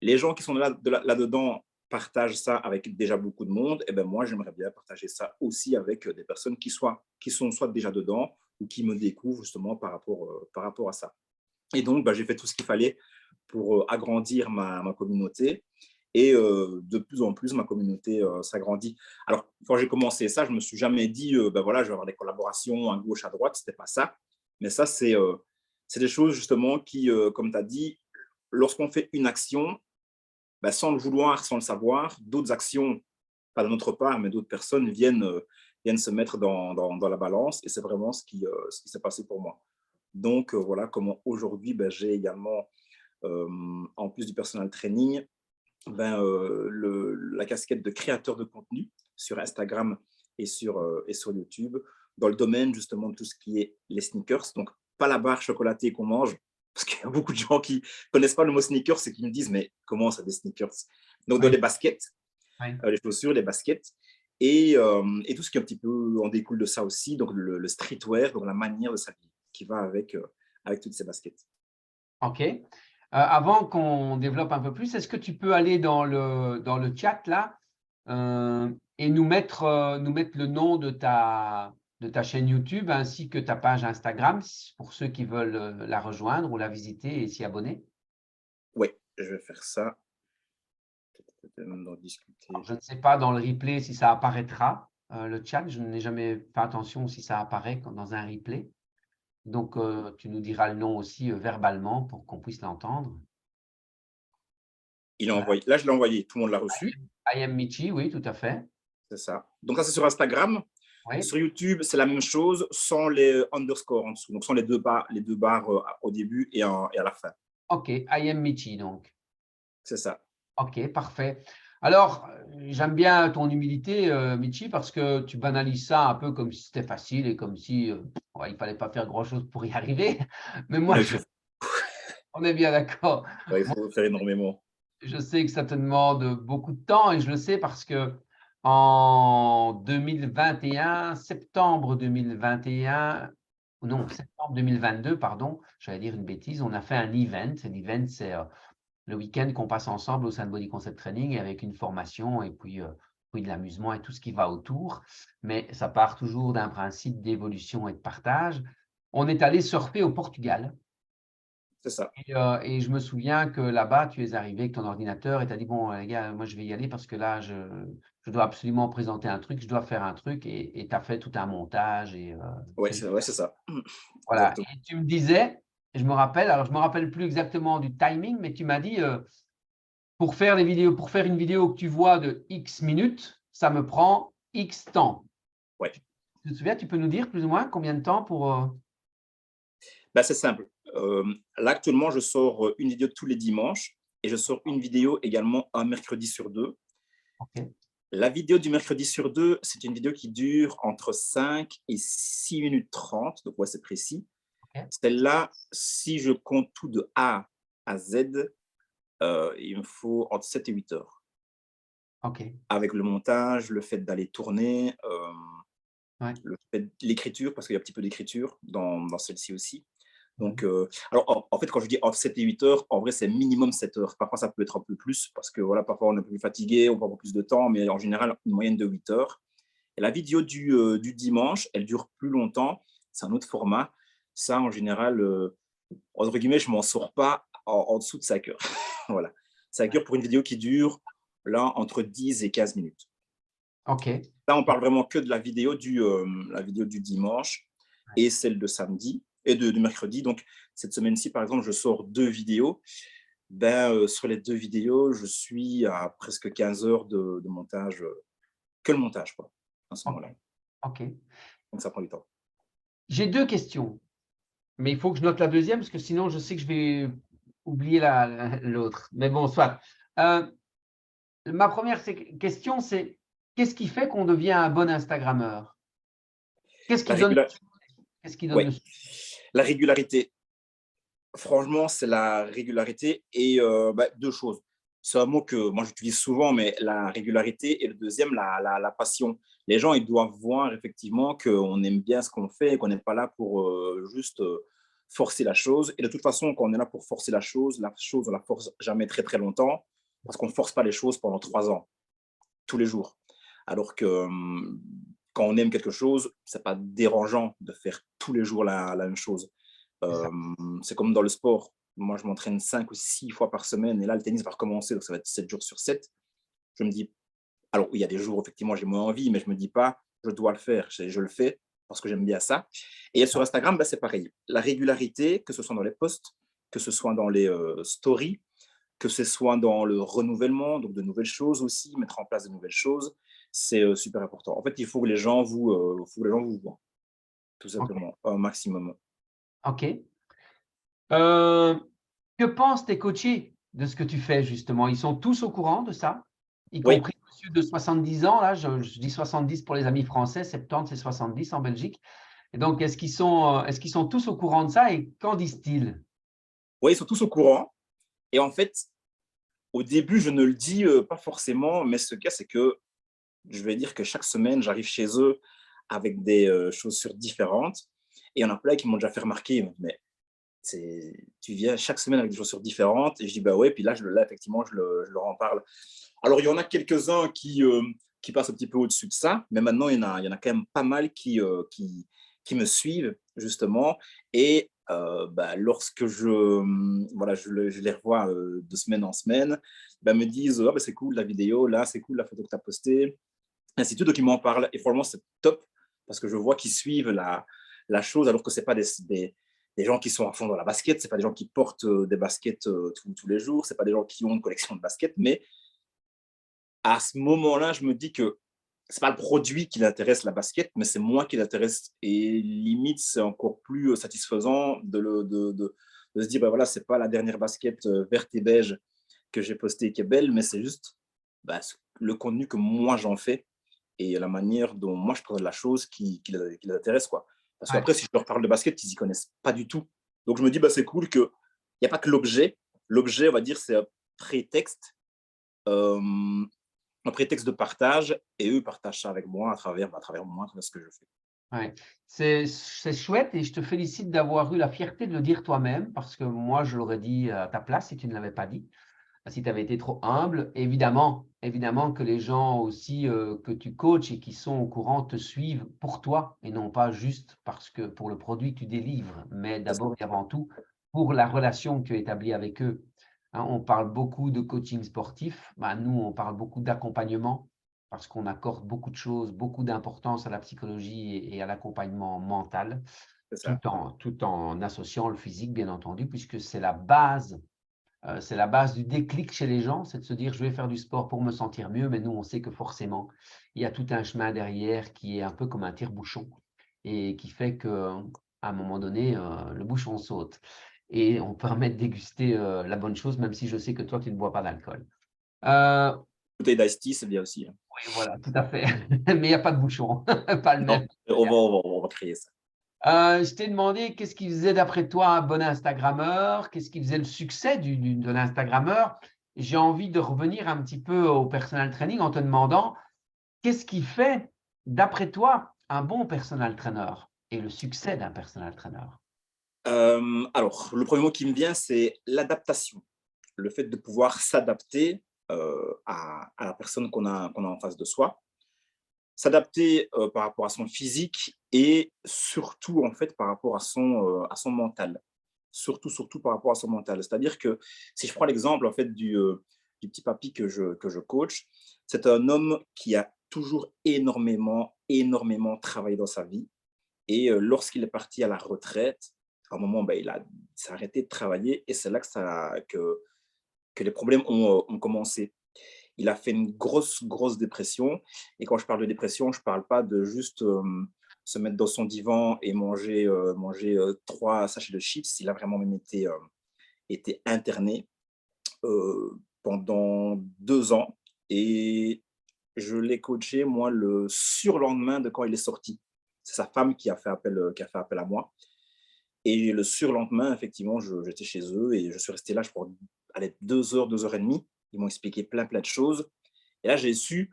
les gens qui sont là-dedans partagent ça avec déjà beaucoup de monde. Et ben moi, j'aimerais bien partager ça aussi avec des personnes qui sont soit déjà dedans ou qui me découvrent justement par rapport à ça. Et donc, bah, j'ai fait tout ce qu'il fallait pour agrandir ma communauté. Et de plus en plus, ma communauté s'agrandit. Alors, quand j'ai commencé ça, je ne me suis jamais dit, ben voilà, je vais avoir des collaborations à gauche, à droite. Ce n'était pas ça. Mais ça, c'est des choses justement qui, comme tu as dit, lorsqu'on fait une action, ben, sans le vouloir, sans le savoir, d'autres actions, pas de notre part, mais d'autres personnes viennent se mettre dans la balance. Et c'est vraiment ce qui s'est passé pour moi. Donc, voilà comment aujourd'hui, ben, j'ai également, en plus du personal training, ben, la casquette de créateur de contenu sur Instagram et sur YouTube, dans le domaine justement de tout ce qui est les sneakers. Donc, pas la barre chocolatée qu'on mange, parce qu'il y a beaucoup de gens qui ne connaissent pas le mot sneakers et qui me disent, mais comment ça des sneakers? Donc, dans Oui, les baskets, oui. les chaussures, les baskets, et tout ce qui est un petit peu en découle de ça aussi, donc le streetwear, donc la manière de s'habiller qui va avec toutes ces baskets. OK. Avant qu'on développe un peu plus, est-ce que tu peux aller dans le chat là et nous mettre le nom de ta chaîne YouTube ainsi que ta page Instagram pour ceux qui veulent la rejoindre ou la visiter et s'y abonner? Oui, je vais faire ça. Peut-être même d'en discuter. Alors, je ne sais pas dans le replay si ça apparaîtra, le chat. Je n'ai jamais fait attention si ça apparaît dans un replay. Donc, tu nous diras le nom aussi verbalement pour qu'on puisse l'entendre. Il est envoyé. Là, je l'ai envoyé. Tout le monde l'a reçu. I am Michi, oui, tout à fait. C'est ça. Donc, ça, c'est sur Instagram. Oui, Sur YouTube, c'est la même chose sans les underscores en dessous. Donc, sans les deux barres au début et à la fin. OK, I am Michi donc. C'est ça. OK, parfait. Alors, j'aime bien ton humilité, Michi, parce que tu banalises ça un peu comme si c'était facile et comme si ouais, il fallait pas faire grand-chose pour y arriver. Mais moi, Mais il faut, on est bien d'accord. ouais, il Moi, faut faire énormément. je sais que ça te demande beaucoup de temps et je le sais parce que en 2021, septembre 2021, non, septembre 2022, pardon, j'allais dire une bêtise, on a fait un event. Un event, c'est le week-end qu'on passe ensemble au sein de Body Concept Training avec une formation et puis de l'amusement et tout ce qui va autour. Mais ça part toujours d'un principe d'évolution et de partage. On est allé surfer au Portugal. C'est ça. Et je me souviens que là-bas, tu es arrivé avec ton ordinateur et tu as dit, bon, les gars, moi, je vais y aller parce que là, je dois absolument présenter un truc, je dois faire un truc et tu as fait tout un montage. Et, Ouais, c'est ça. voilà. Exactement. Et tu me disais, je me rappelle, alors je ne me rappelle plus exactement du timing, mais tu m'as dit, pour faire des vidéos, pour faire une vidéo que tu vois de X minutes, ça me prend X temps. Ouais. Tu te souviens, tu peux nous dire plus ou moins combien de temps pour… Bah, c'est simple. Là, actuellement, je sors une vidéo tous les dimanches et je sors une vidéo également un mercredi sur deux. OK. La vidéo du mercredi sur deux, c'est une vidéo qui dure entre 5 et 6 minutes 30, donc ouais, c'est précis. OK. Celle-là, si je compte tout de A à Z, il me faut entre 7 et 8 heures. OK. Avec le montage, le fait d'aller tourner, Ouais. l'écriture, parce qu'il y a un petit peu d'écriture dans celle-ci aussi. Mhm. Donc, alors en fait, quand je dis entre 7 et 8 heures, en vrai, c'est minimum 7 heures. Parfois, ça peut être un peu plus parce que voilà, parfois on est un peu plus fatigué, on prend un peu plus de temps, mais en général, une moyenne de 8 heures. Et la vidéo du dimanche, elle dure plus longtemps. C'est un autre format. Ça, en général, entre guillemets, je m'en sors pas en dessous de 5 heures. Voilà. 5 Ouais. heures pour une vidéo qui dure là entre 10 et 15 minutes. OK. Là, on parle vraiment que de la vidéo du dimanche et celle de samedi et de mercredi. Donc, cette semaine-ci, par exemple, je sors 2 vidéos. Ben, sur les 2 vidéos, je suis à presque 15 heures de montage, que le montage, quoi, à ce moment-là. OK. OK. Donc, ça prend du temps. J'ai 2 questions, mais il faut que je note la deuxième parce que sinon je sais que je vais oublier l'autre. Mais bon, soit. Heu, Ma première question, c'est qu'est-ce qui fait qu'on devient un bon instagrammeur? Qu'est-ce La, qui donne régula... qu'est-ce qui donne le ouais. succès? La régularité, franchement, c'est la régularité et bah, 2 choses. C'est un mot que moi j'utilise souvent, mais la régularité et le deuxième, la passion. Les gens, ils doivent voir effectivement qu'on aime bien ce qu'on fait et qu'on n'est pas là pour juste forcer la chose. Et de toute façon, quand on est là pour forcer la chose, on la force jamais très très longtemps parce qu'on ne force pas les choses pendant 3 ans, tous les jours. Alors que quand on aime quelque chose, c'est pas dérangeant de faire tous les jours la même chose. C'est ça. C'est comme dans le sport. Moi, je m'entraîne 5 ou 6 fois par semaine et là, le tennis va recommencer, donc ça va être 7 jours sur 7. Je me dis, alors il y a des jours, effectivement, j'ai moins envie, mais je me dis pas, je dois le faire. Je le fais parce que j'aime bien ça. Et sur Instagram, bah, c'est pareil. La régularité, que ce soit dans les posts, que ce soit dans les stories, que ce soit dans le renouvellement, donc de nouvelles choses aussi, mettre en place de nouvelles choses, c'est super important. En fait, il faut que les gens vous voient, tout OK. simplement, un maximum. OK. Heu, que pensent tes coachés de ce que tu fais justement? Ils sont tous au courant de ça? Y Oui, compris monsieur de 70 ans là, je dis 70 pour les amis français, 70 c'est 70 en Belgique. Et donc est-ce qu'ils sont tous au courant de ça et qu'en disent-ils? oui, ils sont tous au courant. Et en fait, au début, je ne le dis pas forcément, mais ce cas, c'est que je vais dire que chaque semaine, j'arrive chez eux avec des chaussures différentes. Et il y en a plein qui m'ont déjà fait remarquer, ils m'ont dit, mais tu viens chaque semaine avec des chaussures différentes. Et je dis, bah ouais, puis là effectivement, je leur en parle. Alors, il y en a quelques-uns qui passent un petit peu au-dessus de ça, mais maintenant, il y en a quand même pas mal qui me suivent, justement. Et bah, lorsque voilà, je les revois de semaine en semaine, bah, me disent, ah, bah, c'est cool la vidéo, là, c'est cool la photo que tu as postée, ainsi de suite. Donc, ils m'en parlent. Et franchement, c'est top parce que je vois qu'ils suivent la chose, alors que ce n'est pas des gens qui sont à fond dans la basket, ce n'est pas des gens qui portent des baskets tous les jours, ce n'est pas des gens qui ont une collection de baskets, mais à ce moment-là, je me dis que c'est pas le produit qui l'intéresse, la basket, mais c'est moi qui l'intéresse. Et limite, c'est encore plus satisfaisant de se dire, bah voilà, c'est pas la dernière basket verte et beige que j'ai postée qui est belle, mais c'est juste bah, le contenu que moi j'en fais et la manière dont moi je présente la chose qui les intéresse, quoi. Parce Ouais, qu'après, si je leur parle de basket, ils y connaissent pas du tout. Donc je me dis, bah, c'est cool qu'il n'y a pas que l'objet. L'objet, on va dire, c'est un prétexte. Euh, un prétexte de partage et eux partagent ça avec moi à travers moi, à travers ce que je fais. ouais. C'est chouette et je te félicite d'avoir eu la fierté de le dire toi-même parce que moi je l'aurais dit à ta place si tu ne l'avais pas dit. Si tu avais été trop humble, évidemment que les gens aussi que tu coaches et qui sont au courant te suivent pour toi et non pas juste parce que pour le produit que tu délivres, mais C'est ça. d'abord et avant tout pour la relation que tu établis avec eux. Hein, on parle beaucoup de coaching sportif, bah, nous on parle beaucoup d'accompagnement parce qu'on accorde beaucoup de choses, beaucoup d'importance à la psychologie et à l'accompagnement mental, C'est ça. tout en associant le physique, bien entendu, puisque c'est la base du déclic chez les gens, c'est de se dire: «Je vais faire du sport pour me sentir mieux», mais nous, on sait que forcément, il y a tout un chemin derrière qui est un peu comme un tire-bouchon et qui fait qu'à un moment donné, le bouchon saute et on permet de déguster, la bonne chose, même si je sais que toi, tu ne bois pas d'alcool. Bouteille d'Ice Tea, c'est bien aussi, hein. Oui, voilà, tout à fait, mais il y a pas de bouchon, pas le Non, même. on va créer ça. Je t'ai demandé qu'est-ce qui faisait d'après toi un bon Instagrammeur? Qu'est-ce qui faisait le succès de l'Instagrammeur? J'ai envie de revenir un petit peu au personal training en te demandant qu'est-ce qui fait, d'après toi, un bon personal trainer et le succès d'un personal trainer? Alors, le premier mot qui me vient, c'est l'adaptation. Le fait de pouvoir s'adapter, à la personne qu'on a en face de soi. S'adapter, par rapport à son physique et surtout, en fait, par rapport à son mental. Surtout par rapport à son mental. C'est-à-dire que si je prends l'exemple, en fait, du petit papy que je coach, c'est un homme qui a toujours énormément travaillé dans sa vie et lorsqu'il est parti à la retraite, à un moment, ben, il s'est arrêté de travailler et c'est là que les problèmes ont commencé. Il a fait une grosse dépression. Et quand je parle de dépression, je ne parle pas de juste se mettre dans son divan et manger 3 sachets de chips. Il a vraiment même été interné pendant 2 ans. Et je l'ai coaché, moi, le surlendemain de quand il est sorti. C'est sa femme qui a fait appel à moi. Et le surlendemain, effectivement, j'étais chez eux et je suis resté là, je crois, allez, 2 heures, 2 heures et demie. Ils m'ont expliqué plein de choses. Et là, j'ai su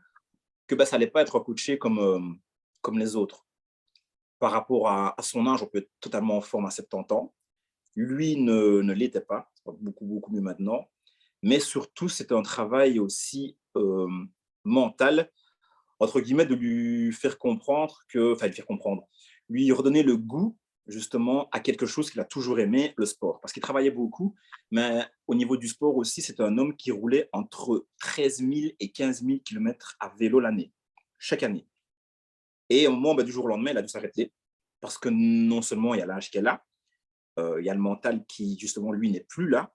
que bah, ça allait pas être coaché comme les autres. Par rapport à son âge, on peut être totalement en forme à 70 ans. Lui ne l'était pas. C'est pas beaucoup mieux maintenant. Mais surtout, c'était un travail aussi mental, entre guillemets, de lui faire comprendre enfin, lui faire comprendre, lui redonner le goût justement à quelque chose qu'il a toujours aimé, le sport. Parce qu'il travaillait beaucoup, mais au niveau du sport aussi, c'est un homme qui roulait entre 13 000 et 15 000 kilomètres à vélo l'année, chaque année. Et au moment, bah, du jour au lendemain, il a dû s'arrêter parce que non seulement il y a l'âge qu'elle a, il y a le mental qui, justement, lui, n'est plus là.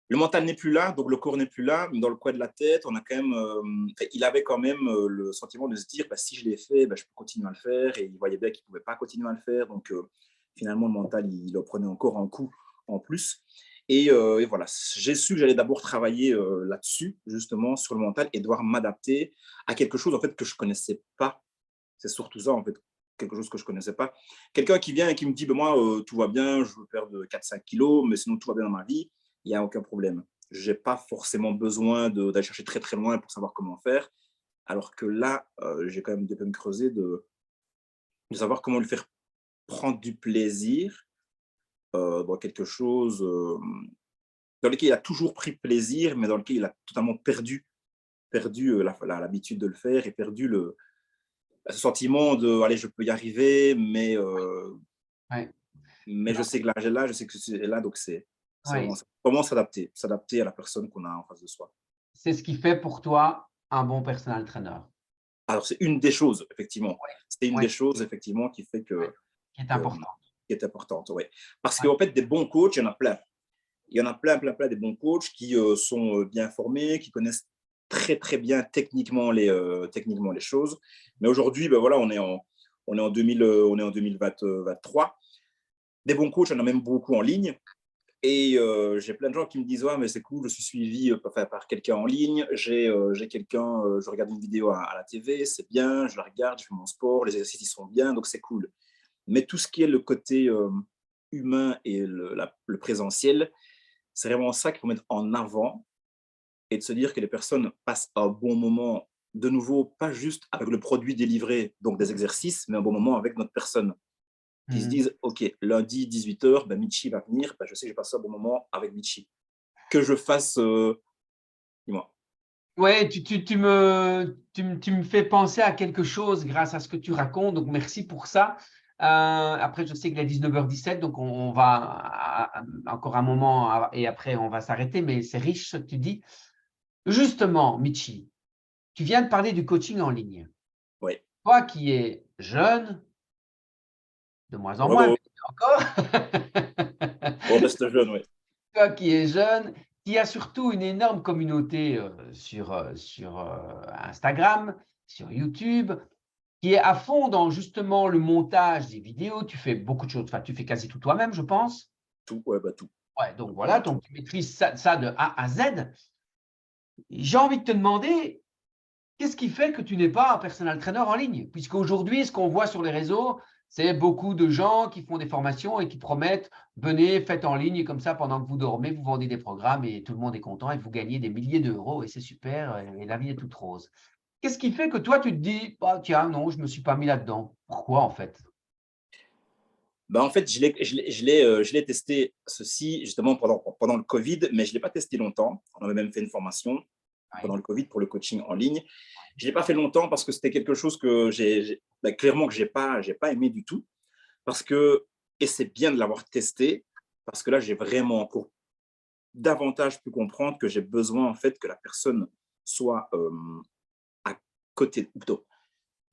Le mental n'est plus là, donc le corps n'est plus là, mais dans le coin de la tête, on a quand même, il avait quand même le sentiment de se dire, bah, si je l'ai fait, bah, je peux continuer à le faire, et il voyait bien qu'il ne pouvait pas continuer à le faire, donc finalement, le mental, il en prenait encore un coup en plus. Et voilà, j'ai su que j'allais d'abord travailler là-dessus, justement, sur le mental, et devoir m'adapter à quelque chose, en fait, que je ne connaissais pas. C'est surtout ça, en fait, quelque chose que je ne connaissais pas. Quelqu'un qui vient et qui me dit, bah, moi, tout va bien, je veux perdre 4-5 kilos, mais sinon, tout va bien dans ma vie, il n'y a aucun problème. Je n'ai pas forcément besoin d'aller chercher très loin pour savoir comment faire. Alors que là, j'ai quand même dû me creuser de savoir comment lui faire prendre du plaisir dans quelque chose dans lequel il a toujours pris plaisir, mais dans lequel il a totalement perdu l'habitude de le faire et perdu ce sentiment de allez, je peux y arriver, Ouais, mais je sais que l'âge est là, je sais que c'est là, donc c'est ouais, vraiment ça. Comment s'adapter à la personne qu'on a en face de soi. c'est ce qui fait pour toi un bon personal trainer. Alors, c'est une des choses, effectivement. Ouais, C'est une ouais, des choses, effectivement, qui fait ouais, qui est que, important. qui est importante, ouais. Parce Ouais, qu'en fait, des bons coachs, il y en a plein. Il y en a plein des bons coachs qui sont bien formés, qui connaissent très bien techniquement les choses. Mais aujourd'hui, ben voilà, on est en 2023. Des bons coachs, il y en a même beaucoup en ligne. Et j'ai plein de gens qui me disent ouais, mais c'est cool, je suis suivi par quelqu'un en ligne, j'ai quelqu'un, je regarde une vidéo à la TV, c'est bien, je la regarde, je fais mon sport, les exercices ils sont bien, donc c'est cool. Mais tout ce qui est le côté humain et le présentiel, c'est vraiment ça qu'il faut mettre en avant et de se dire que les personnes passent un bon moment, de nouveau, pas juste avec le produit délivré, donc des exercices, mais un bon moment avec notre personne qui se mmh. disent, OK, lundi 18h, ben, Michi va venir, ben, je sais que j'ai passé un bon moment avec Michi. Que je fasse, dis-moi. Ouais, tu me fais penser à quelque chose grâce à ce que tu racontes, donc merci pour ça. Après, je sais qu'il est 19h17, donc on va encore un moment et après on va s'arrêter, mais c'est riche ce que tu dis. Justement, Michi, tu viens de parler du coaching en ligne. Oui. Toi qui es jeune, de moins en moins, Oh, mais encore, on reste jeune, oui. toi qui es jeune, qui a surtout une énorme communauté sur Instagram, sur YouTube, qui est à fond dans justement le montage des vidéos. Tu fais beaucoup de choses, enfin, tu fais quasi tout toi-même, je pense. Tout, ouais, bah, tout. Ouais, donc voilà, Absolument tout. donc tu maîtrises ça de A à Z. J'ai envie de te demander, qu'est-ce qui fait que tu n'es pas un personal trainer en ligne? Puisqu'aujourd'hui, ce qu'on voit sur les réseaux, c'est beaucoup de gens qui font des formations et qui promettent, venez, faites en ligne et comme ça, pendant que vous dormez, vous vendez des programmes et tout le monde est content et vous gagnez des milliers d'euros et c'est super et la vie est toute rose. Qu'est-ce qui fait que toi, tu te dis, ah, tiens, non, je ne me suis pas mis là-dedans? Pourquoi en fait? Bah, en fait, je l'ai testé, ceci, justement, pendant le Covid, mais je ne l'ai pas testé longtemps. On avait même fait une formation Oui, pendant le Covid pour le coaching en ligne. Je ne l'ai pas fait longtemps parce que c'était quelque chose que clairement que j'ai pas aimé du tout. Parce que, et c'est bien de l'avoir testé, parce que là, j'ai vraiment encore davantage pu comprendre que j'ai besoin, en fait, que la personne soit à côté, ou plutôt,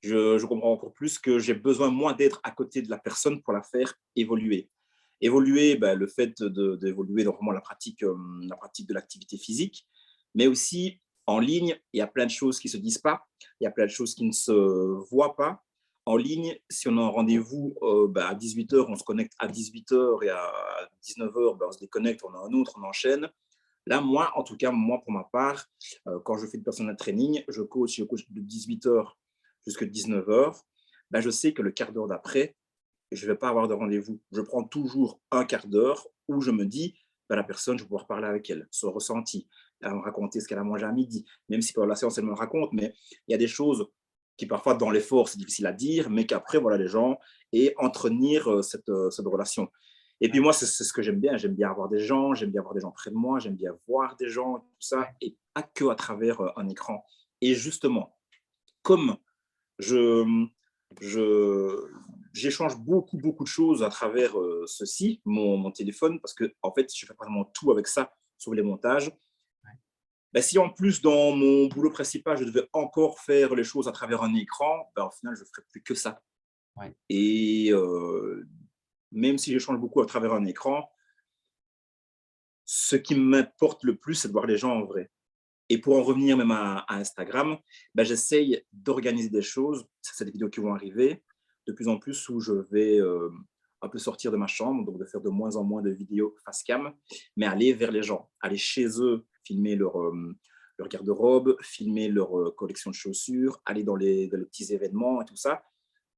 je comprends encore plus que j'ai besoin, moi, d'être à côté de la personne pour la faire évoluer. Évoluer, ben, le fait d'évoluer dans vraiment la pratique de l'activité physique, mais aussi en ligne, il y a plein de choses qui ne se disent pas, il y a plein de choses qui ne se voient pas. En ligne, si on a un rendez-vous ben, à 18h, on se connecte à 18h et à 19h, ben, on se déconnecte, on a un autre, on enchaîne. Là, moi, en tout cas, moi, pour ma part, quand je fais du personal training, je coach de 18h jusqu'à 19h, ben, je sais que le quart d'heure d'après, je ne vais pas avoir de rendez-vous. Je prends toujours un quart d'heure où je me dis, ben, la personne, je vais pouvoir parler avec elle, son ressenti, elle va me raconter ce qu'elle a mangé à midi, même si pendant la séance, elle me le raconte, mais il y a des choses qui parfois dans l'effort, c'est difficile à dire, mais qu'après, voilà, les gens, et entretenir cette relation. Et puis oui, moi, c'est ce que j'aime bien avoir des gens, j'aime bien avoir des gens près de moi, j'aime bien voir des gens, tout ça, et pas que à travers un écran. Et justement, comme je, je, j'échange beaucoup de choses à travers ceci, mon téléphone, parce que en fait, je fais vraiment tout avec ça sur les montages. Ben, si en plus, dans mon boulot principal, je devais encore faire les choses à travers un écran, ben, au final, je ne ferais plus que ça. oui, Et même si j'échange beaucoup à travers un écran, ce qui m'importe le plus, c'est de voir les gens en vrai. Et pour en revenir même à Instagram, ben, j'essaye d'organiser des choses. C'est des vidéos qui vont arriver de plus en plus où je vais un peu sortir de ma chambre, donc de faire de moins en moins de vidéos face cam, mais aller vers les gens, aller chez eux, filmer leur garde-robe, filmer leur collection de chaussures, aller dans les petits événements et tout ça,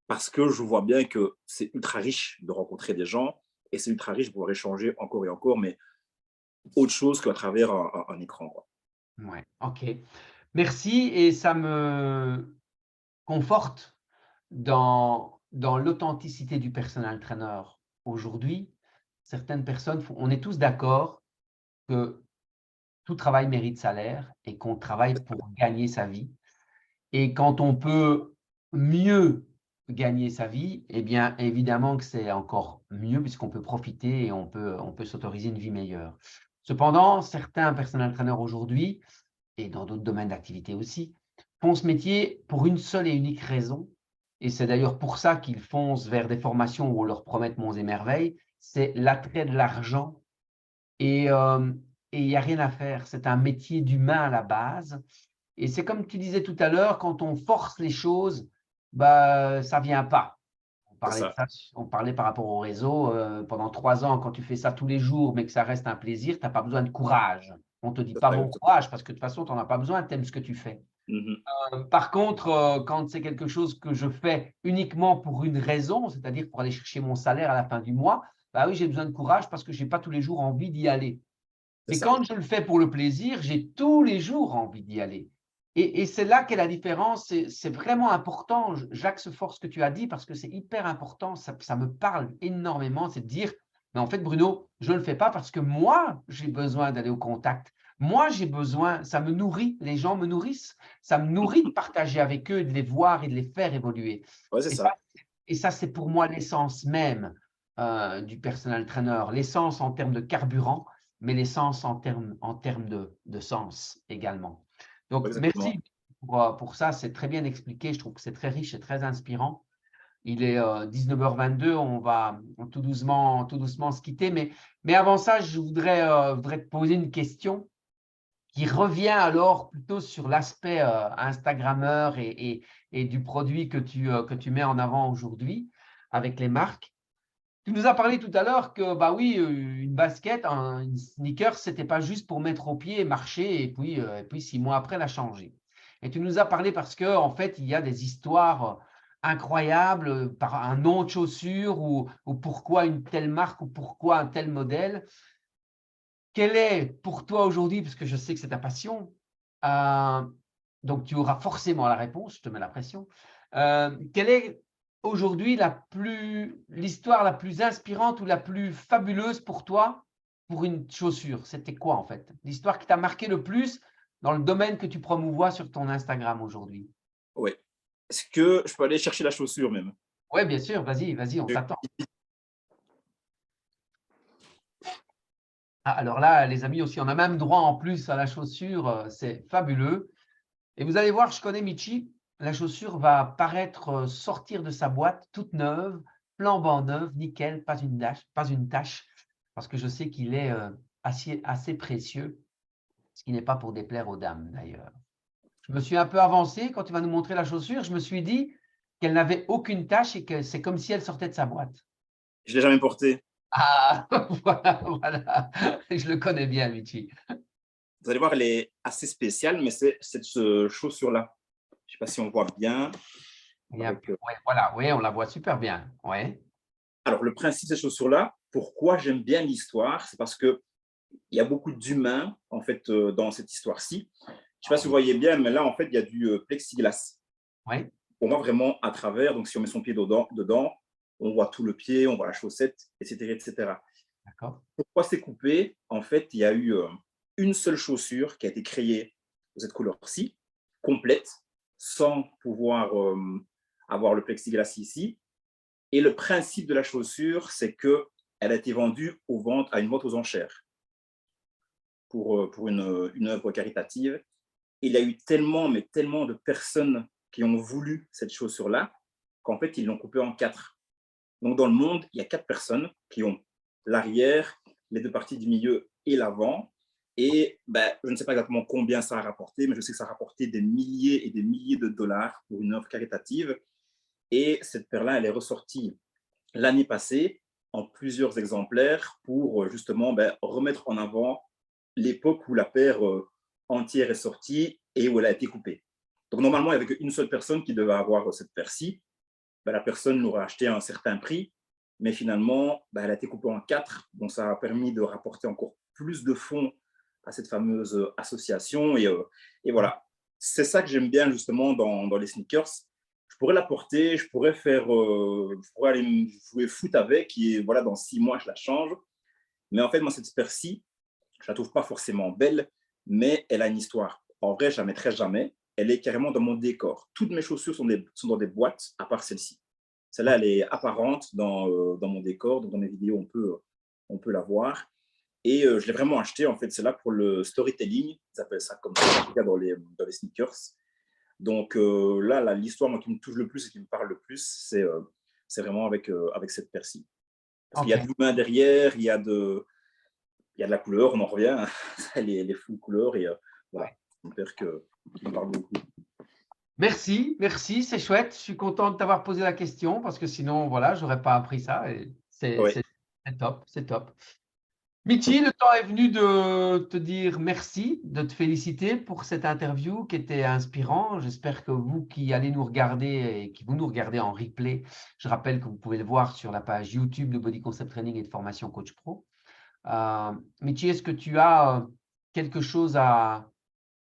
parce que je vois bien que c'est ultra riche de rencontrer des gens et c'est ultra riche de pouvoir échanger encore et encore, mais autre chose qu'à travers un écran, quoi. ouais, ok. Merci et ça me conforte dans l'authenticité du personal trainer. Aujourd'hui, certaines personnes on est tous d'accord que tout travail mérite salaire et qu'on travaille pour gagner sa vie. Et quand on peut mieux gagner sa vie, eh bien, évidemment que c'est encore mieux puisqu'on peut profiter et on peut s'autoriser une vie meilleure. Cependant, certains personal trainers aujourd'hui, et dans d'autres domaines d'activité aussi, font ce métier pour une seule et unique raison. Et c'est d'ailleurs pour ça qu'ils foncent vers des formations où on leur promet monts et merveilles, c'est l'attrait de l'argent. Et il n'y a rien à faire. C'est un métier d'humain à la base. Et c'est comme tu disais tout à l'heure, quand on force les choses, bah, ça ne vient pas. On C'est parlait de ça. ça, on parlait par rapport au réseau. Pendant 3 ans, quand tu fais ça tous les jours, mais que ça reste un plaisir, tu n'as pas besoin de courage. On ne te dit C'est pas ça, bon exactement. courage parce que de toute façon, tu n'en as pas besoin, tu aimes ce que tu fais. Mhm. Par contre, quand c'est quelque chose que je fais uniquement pour une raison, c'est-à-dire pour aller chercher mon salaire à la fin du mois, bah oui, j'ai besoin de courage parce que je n'ai pas tous les jours envie d'y aller. C'est Mais ça. quand je le fais pour le plaisir, j'ai tous les jours envie d'y aller. Et c'est là qu'est la différence. C'est vraiment important. J'axe fort ce que tu as dit parce que c'est hyper important. Ça me parle énormément. C'est de dire, mais en fait, Bruno, je ne le fais pas parce que moi, j'ai besoin d'aller au contact. Moi, j'ai besoin, ça me nourrit. Les gens me nourrissent. Ça me nourrit de partager avec eux, de les voir et de les faire évoluer. Ouais, c'est Et ça, ça. et ça c'est pour moi l'essence même du personal trainer. L'essence en termes de carburant, mais l'essence en termes de sens également. Donc, Exactement. pour ça. C'est très bien expliqué. Je trouve que c'est très riche et très inspirant. Il est 19h22. On va tout doucement se quitter. Mais avant ça, je voudrais te poser une question qui revient alors plutôt sur l'aspect Instagrammeur et du produit que tu mets en avant aujourd'hui avec les marques. Tu nous as parlé tout à l'heure que, bah oui, une basket, une sneaker, c'était pas juste pour mettre au pied et marcher et puis 6 mois après la changer. Et tu nous as parlé parce que, en fait, il y a des histoires incroyables par un nom de chaussure ou pourquoi une telle marque ou pourquoi un tel modèle. Quelle est pour toi aujourd'hui, parce que je sais que c'est ta passion, euh, donc tu auras forcément la réponse, je te mets la pression. Quelle est aujourd'hui l'histoire la plus inspirante ou la plus fabuleuse pour toi pour une chaussure? C'était quoi en fait? L'histoire qui t'a marqué le plus dans le domaine que tu promouvois sur ton Instagram aujourd'hui? Oui. Est-ce que je peux aller chercher la chaussure même? Oui, bien sûr, vas-y, on Euh, t'attend. Ah, alors là, les amis, aussi, on a même droit en plus à la chaussure, c'est fabuleux. Et vous allez voir, je connais Michi, la chaussure va paraître sortir de sa boîte toute neuve, flambant neuve, nickel, pas une tache, parce que je sais qu'il est assez précieux, ce qui n'est pas pour déplaire aux dames d'ailleurs. Je me suis un peu avancé quand tu vas nous montrer la chaussure, je me suis dit qu'elle n'avait aucune tache et que c'est comme si elle sortait de sa boîte. Je ne l'ai jamais porté. Ah, voilà, je le connais bien, Michi. Vous allez voir, elle est assez spéciale, mais c'est cette chaussure-là. Je ne sais pas si on voit bien. Avec, Ouais, voilà, oui, on la voit super bien. Ouais. Alors, le principe de cette chaussure-là, pourquoi j'aime bien l'histoire, c'est parce qu'il y a beaucoup d'humains, en fait, dans cette histoire-ci. Je ne sais pas si vous voyez bien, mais là, en fait, il y a du plexiglas. Ouais. On voit vraiment à travers. Donc, si on met son pied dedans, on voit tout le pied, on voit la chaussette, etc., etc. D'accord. Pourquoi c'est coupé? En fait, il y a eu une seule chaussure qui a été créée de cette couleur-ci, complète, sans pouvoir avoir le plexiglas ici. Et le principe de la chaussure, c'est qu'elle a été vendue à une vente aux enchères pour une œuvre caritative. Il y a eu tellement, mais tellement de personnes qui ont voulu cette chaussure-là qu'en fait, ils l'ont coupée en 4. Donc, dans le monde, il y a 4 personnes qui ont l'arrière, les 2 parties du milieu et l'avant. Et ben, je ne sais pas exactement combien ça a rapporté, mais je sais que ça a rapporté des milliers et des milliers de dollars pour une œuvre caritative. Et cette paire-là, elle est ressortie l'année passée en plusieurs exemplaires pour justement remettre en avant l'époque où la paire entière est sortie et où elle a été coupée. Donc normalement, il n'y avait qu'une seule personne qui devait avoir cette paire-ci. La personne l'aurait acheté à un certain prix, mais finalement, elle a été coupée en 4. Donc ça a permis de rapporter encore plus de fonds à cette fameuse association. Et voilà, c'est ça que j'aime bien justement dans les sneakers. Je pourrais la porter, je pourrais aller jouer foot avec et voilà, dans 6 mois, je la change. Mais en fait, moi, cette paire-ci, je la trouve pas forcément belle, mais elle a une histoire. En vrai, je la mettrai jamais. Elle est carrément dans mon décor. Toutes mes chaussures sont dans des boîtes, à part celle-ci. Celle-là, elle est apparente dans mon décor. Donc, dans mes vidéos, on peut la voir. Et je l'ai vraiment acheté, en fait, c'est là pour le storytelling. Ils appellent ça comme ça, en tout cas dans les sneakers. Donc là, l'histoire qui me touche le plus et qui me parle le plus, c'est vraiment avec cette paire-ci. Parce qu'il y a Ok. de l'humain derrière, il y a de la couleur, on en revient, les full couleurs. Et voilà, une paire qui me parle beaucoup. Merci, c'est chouette. Je suis content de t'avoir posé la question parce que sinon, voilà, je n'aurais pas appris ça. Et Ouais. c'est top, c'est top. Michi, le temps est venu de te dire merci, de te féliciter pour cette interview qui était inspirant. J'espère que vous qui allez nous regarder et qui vous nous regardez en replay, je rappelle que vous pouvez le voir sur la page YouTube de Body Concept Training et de formation Coach Pro. Michi, est-ce que tu as quelque chose à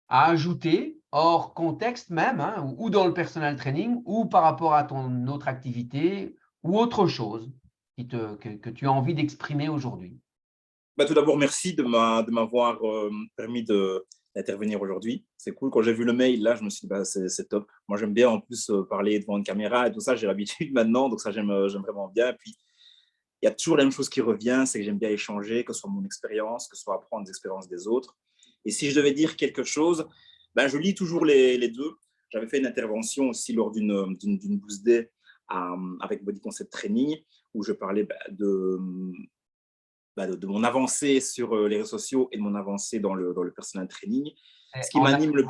ajouter, hors contexte même, hein, ou dans le personal training, ou par rapport à ton autre activité, ou autre chose que tu as envie d'exprimer aujourd'hui? Tout d'abord, merci de m'avoir permis d'intervenir aujourd'hui. C'est cool. Quand j'ai vu le mail, là, je me suis dit, c'est top. Moi, j'aime bien en plus parler devant une caméra et tout ça. J'ai l'habitude maintenant, donc ça, j'aime vraiment bien. Puis, il y a toujours la même chose qui revient, c'est que j'aime bien échanger, que ce soit mon expérience, que ce soit apprendre des expériences des autres. Et si je devais dire quelque chose, je lis toujours les deux. J'avais fait une intervention aussi lors d'une Boost Day avec Body Concept Training, où je parlais de mon avancée sur les réseaux sociaux et de mon avancée dans le personal training. Ce qui m'anime le…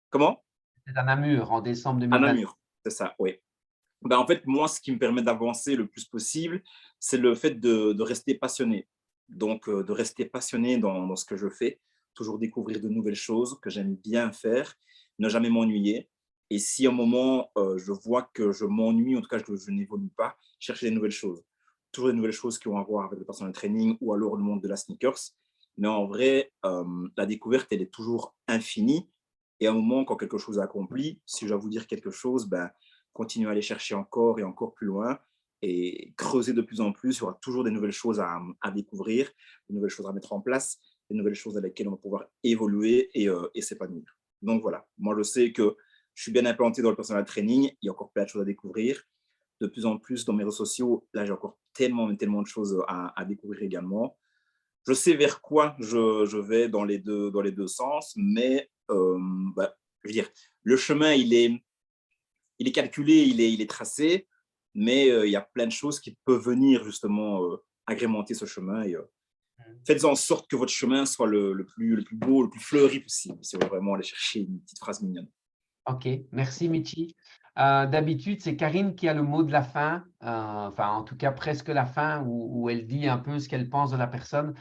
Comment? C'est à Namur, en décembre À 2020. Namur, c'est ça, oui. En fait, moi, ce qui me permet d'avancer le plus possible, c'est le fait de rester passionné. Donc, de rester passionné dans ce que je fais, toujours découvrir de nouvelles choses que j'aime bien faire, ne jamais m'ennuyer. Et si à un moment, je vois que je m'ennuie, en tout cas, je n'évolue pas, chercher des nouvelles choses. Toujours des nouvelles choses qui ont à voir avec le personal training ou alors le monde de la sneakers. Mais en vrai, la découverte, elle est toujours infinie. Et à un moment, quand quelque chose est accompli, si je dois vous dire quelque chose, continuer à aller chercher encore et encore plus loin et creuser de plus en plus. Il y aura toujours des nouvelles choses à découvrir, des nouvelles choses à mettre en place, des nouvelles choses avec lesquelles on va pouvoir évoluer et s'épanouir. Donc voilà, moi je sais que je suis bien implanté dans le personal training, il y a encore plein de choses à découvrir. De plus en plus dans mes réseaux sociaux, là j'ai encore tellement de choses à découvrir également. Je sais vers quoi je vais dans les deux sens, mais je veux dire, le chemin, il est calculé, il est tracé, mais il y a plein de choses qui peuvent venir justement agrémenter ce chemin. Et faites en sorte que votre chemin soit le plus beau, le plus fleuri possible, si vous voulez vraiment aller chercher une petite phrase mignonne. Ok, merci Michi. D'habitude, c'est Karine qui a le mot de la fin, enfin en tout cas presque la fin, où elle dit un peu ce qu'elle pense de la personne.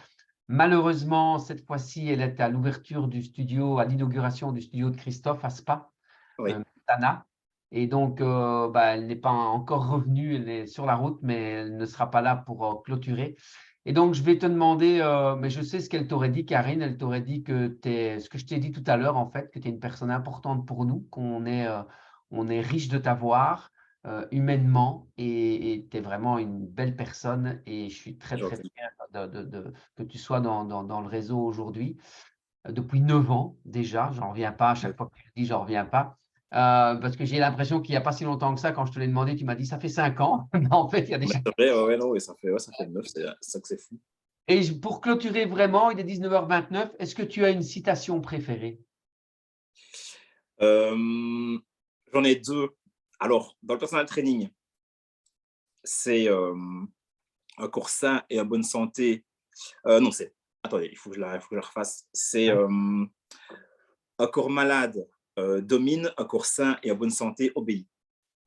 Malheureusement, cette fois-ci, elle est à l'ouverture du studio, à l'inauguration du studio de Christophe à Spa, Oui. Tana. Et donc, elle n'est pas encore revenue, elle est sur la route, mais elle ne sera pas là pour clôturer. Et donc, je vais te demander, mais je sais ce qu'elle t'aurait dit, Karine, elle t'aurait dit que ce que je t'ai dit tout à l'heure, en fait, que tu es une personne importante pour nous, on est riche de t'avoir humainement et tu es vraiment une belle personne et je suis très, très Gentil. fier que tu sois dans le réseau aujourd'hui. Depuis 9 ans déjà, j'en reviens pas, à chaque fois que tu le dis, j'en reviens pas. Parce que j'ai l'impression qu'il n'y a pas si longtemps que ça, quand je te l'ai demandé, tu m'as dit ça fait 5 ans. Mais en fait, il y a déjà. C'est vrai, ouais, non, ça fait 9, c'est ça que c'est fou. Et pour clôturer vraiment, il est 19h29. Est-ce que tu as une citation préférée? J'en ai deux. Alors, dans le personal training, c'est un corps sain et en bonne santé. Non, c'est… Attendez, il faut que je la refasse. C'est Ouais. un corps malade domine, un corps sain et en bonne santé obéit.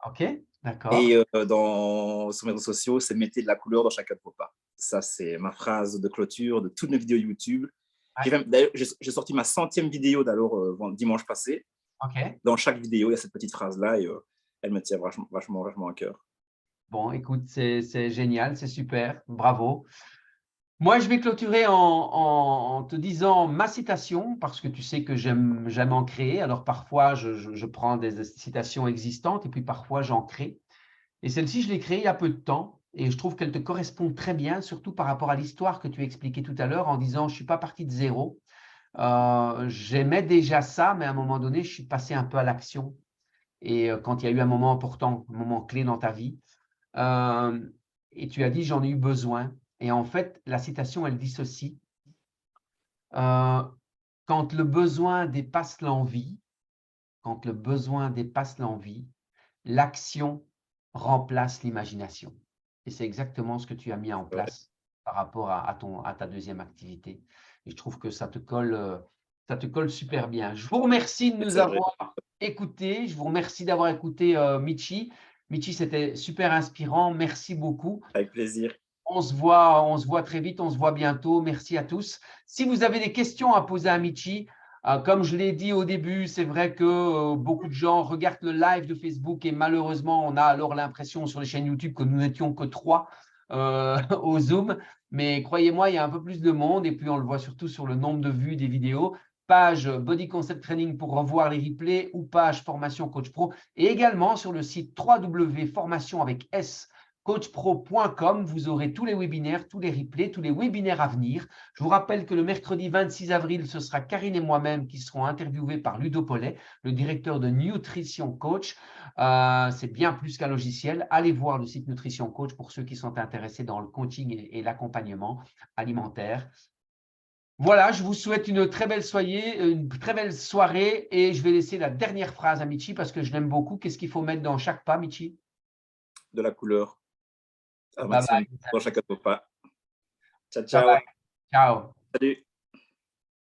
Ok, d'accord. Et sur mes réseaux sociaux, c'est mettez de la couleur dans chacun de vos pas. Ça, c'est ma phrase de clôture de toutes mes vidéos YouTube. Ouais. D'ailleurs, j'ai sorti ma 100e vidéo dimanche passé. Ok. Dans chaque vidéo, il y a cette petite phrase-là et elle me tient vachement à cœur. Bon, écoute, c'est génial, c'est super. Bravo. Moi, je vais clôturer en te disant ma citation, parce que tu sais que j'aime en créer. Alors, parfois, je prends des citations existantes et puis parfois, j'en crée. Et celle-ci, je l'ai créée il y a peu de temps et je trouve qu'elle te correspond très bien, surtout par rapport à l'histoire que tu expliquais tout à l'heure en disant, je ne suis pas parti de zéro. J'aimais déjà ça, mais à un moment donné, je suis passé un peu à l'action. Et quand il y a eu un moment important, un moment clé dans ta vie, euh, et tu as dit, j'en ai eu besoin. Et en fait, la citation, elle dit ceci. Euh, quand le besoin dépasse l'envie, quand le besoin dépasse l'envie, l'action remplace l'imagination. Et c'est exactement ce que tu as mis en Ouais, place par rapport à ta deuxième activité. Et je trouve que ça te colle super bien. Je vous remercie de nous c'est vrai, avoir écoutés. Je vous remercie d'avoir écouté Michi. Michi, c'était super inspirant. Merci beaucoup. avec plaisir. On se voit très vite, on se voit bientôt. Merci à tous. Si vous avez des questions à poser à Michi, comme je l'ai dit au début, c'est vrai que beaucoup de gens regardent le live de Facebook et malheureusement, on a alors l'impression sur les chaînes YouTube que nous n'étions que trois au Zoom. Mais croyez-moi, il y a un peu plus de monde et puis on le voit surtout sur le nombre de vues des vidéos. Page Body Concept Training pour revoir les replays ou page Formation Coach Pro et également sur le site www.formation avec S coachpro.com, vous aurez tous les webinaires, tous les replays, tous les webinaires à venir. Je vous rappelle que le mercredi 26 avril, ce sera Karine et moi-même qui serons interviewés par Ludo Paulet, le directeur de Nutrition Coach. C'est bien plus qu'un logiciel. Allez voir le site Nutrition Coach pour ceux qui sont intéressés dans le coaching et l'accompagnement alimentaire. Voilà, je vous souhaite une très belle soirée et je vais laisser la dernière phrase à Michi parce que je l'aime beaucoup. Qu'est-ce qu'il faut mettre dans chaque pas, Michi? De la couleur, un Bye maximum bye. dans chaque repas. Ciao, Bye bye. ciao. Ciao. Salut.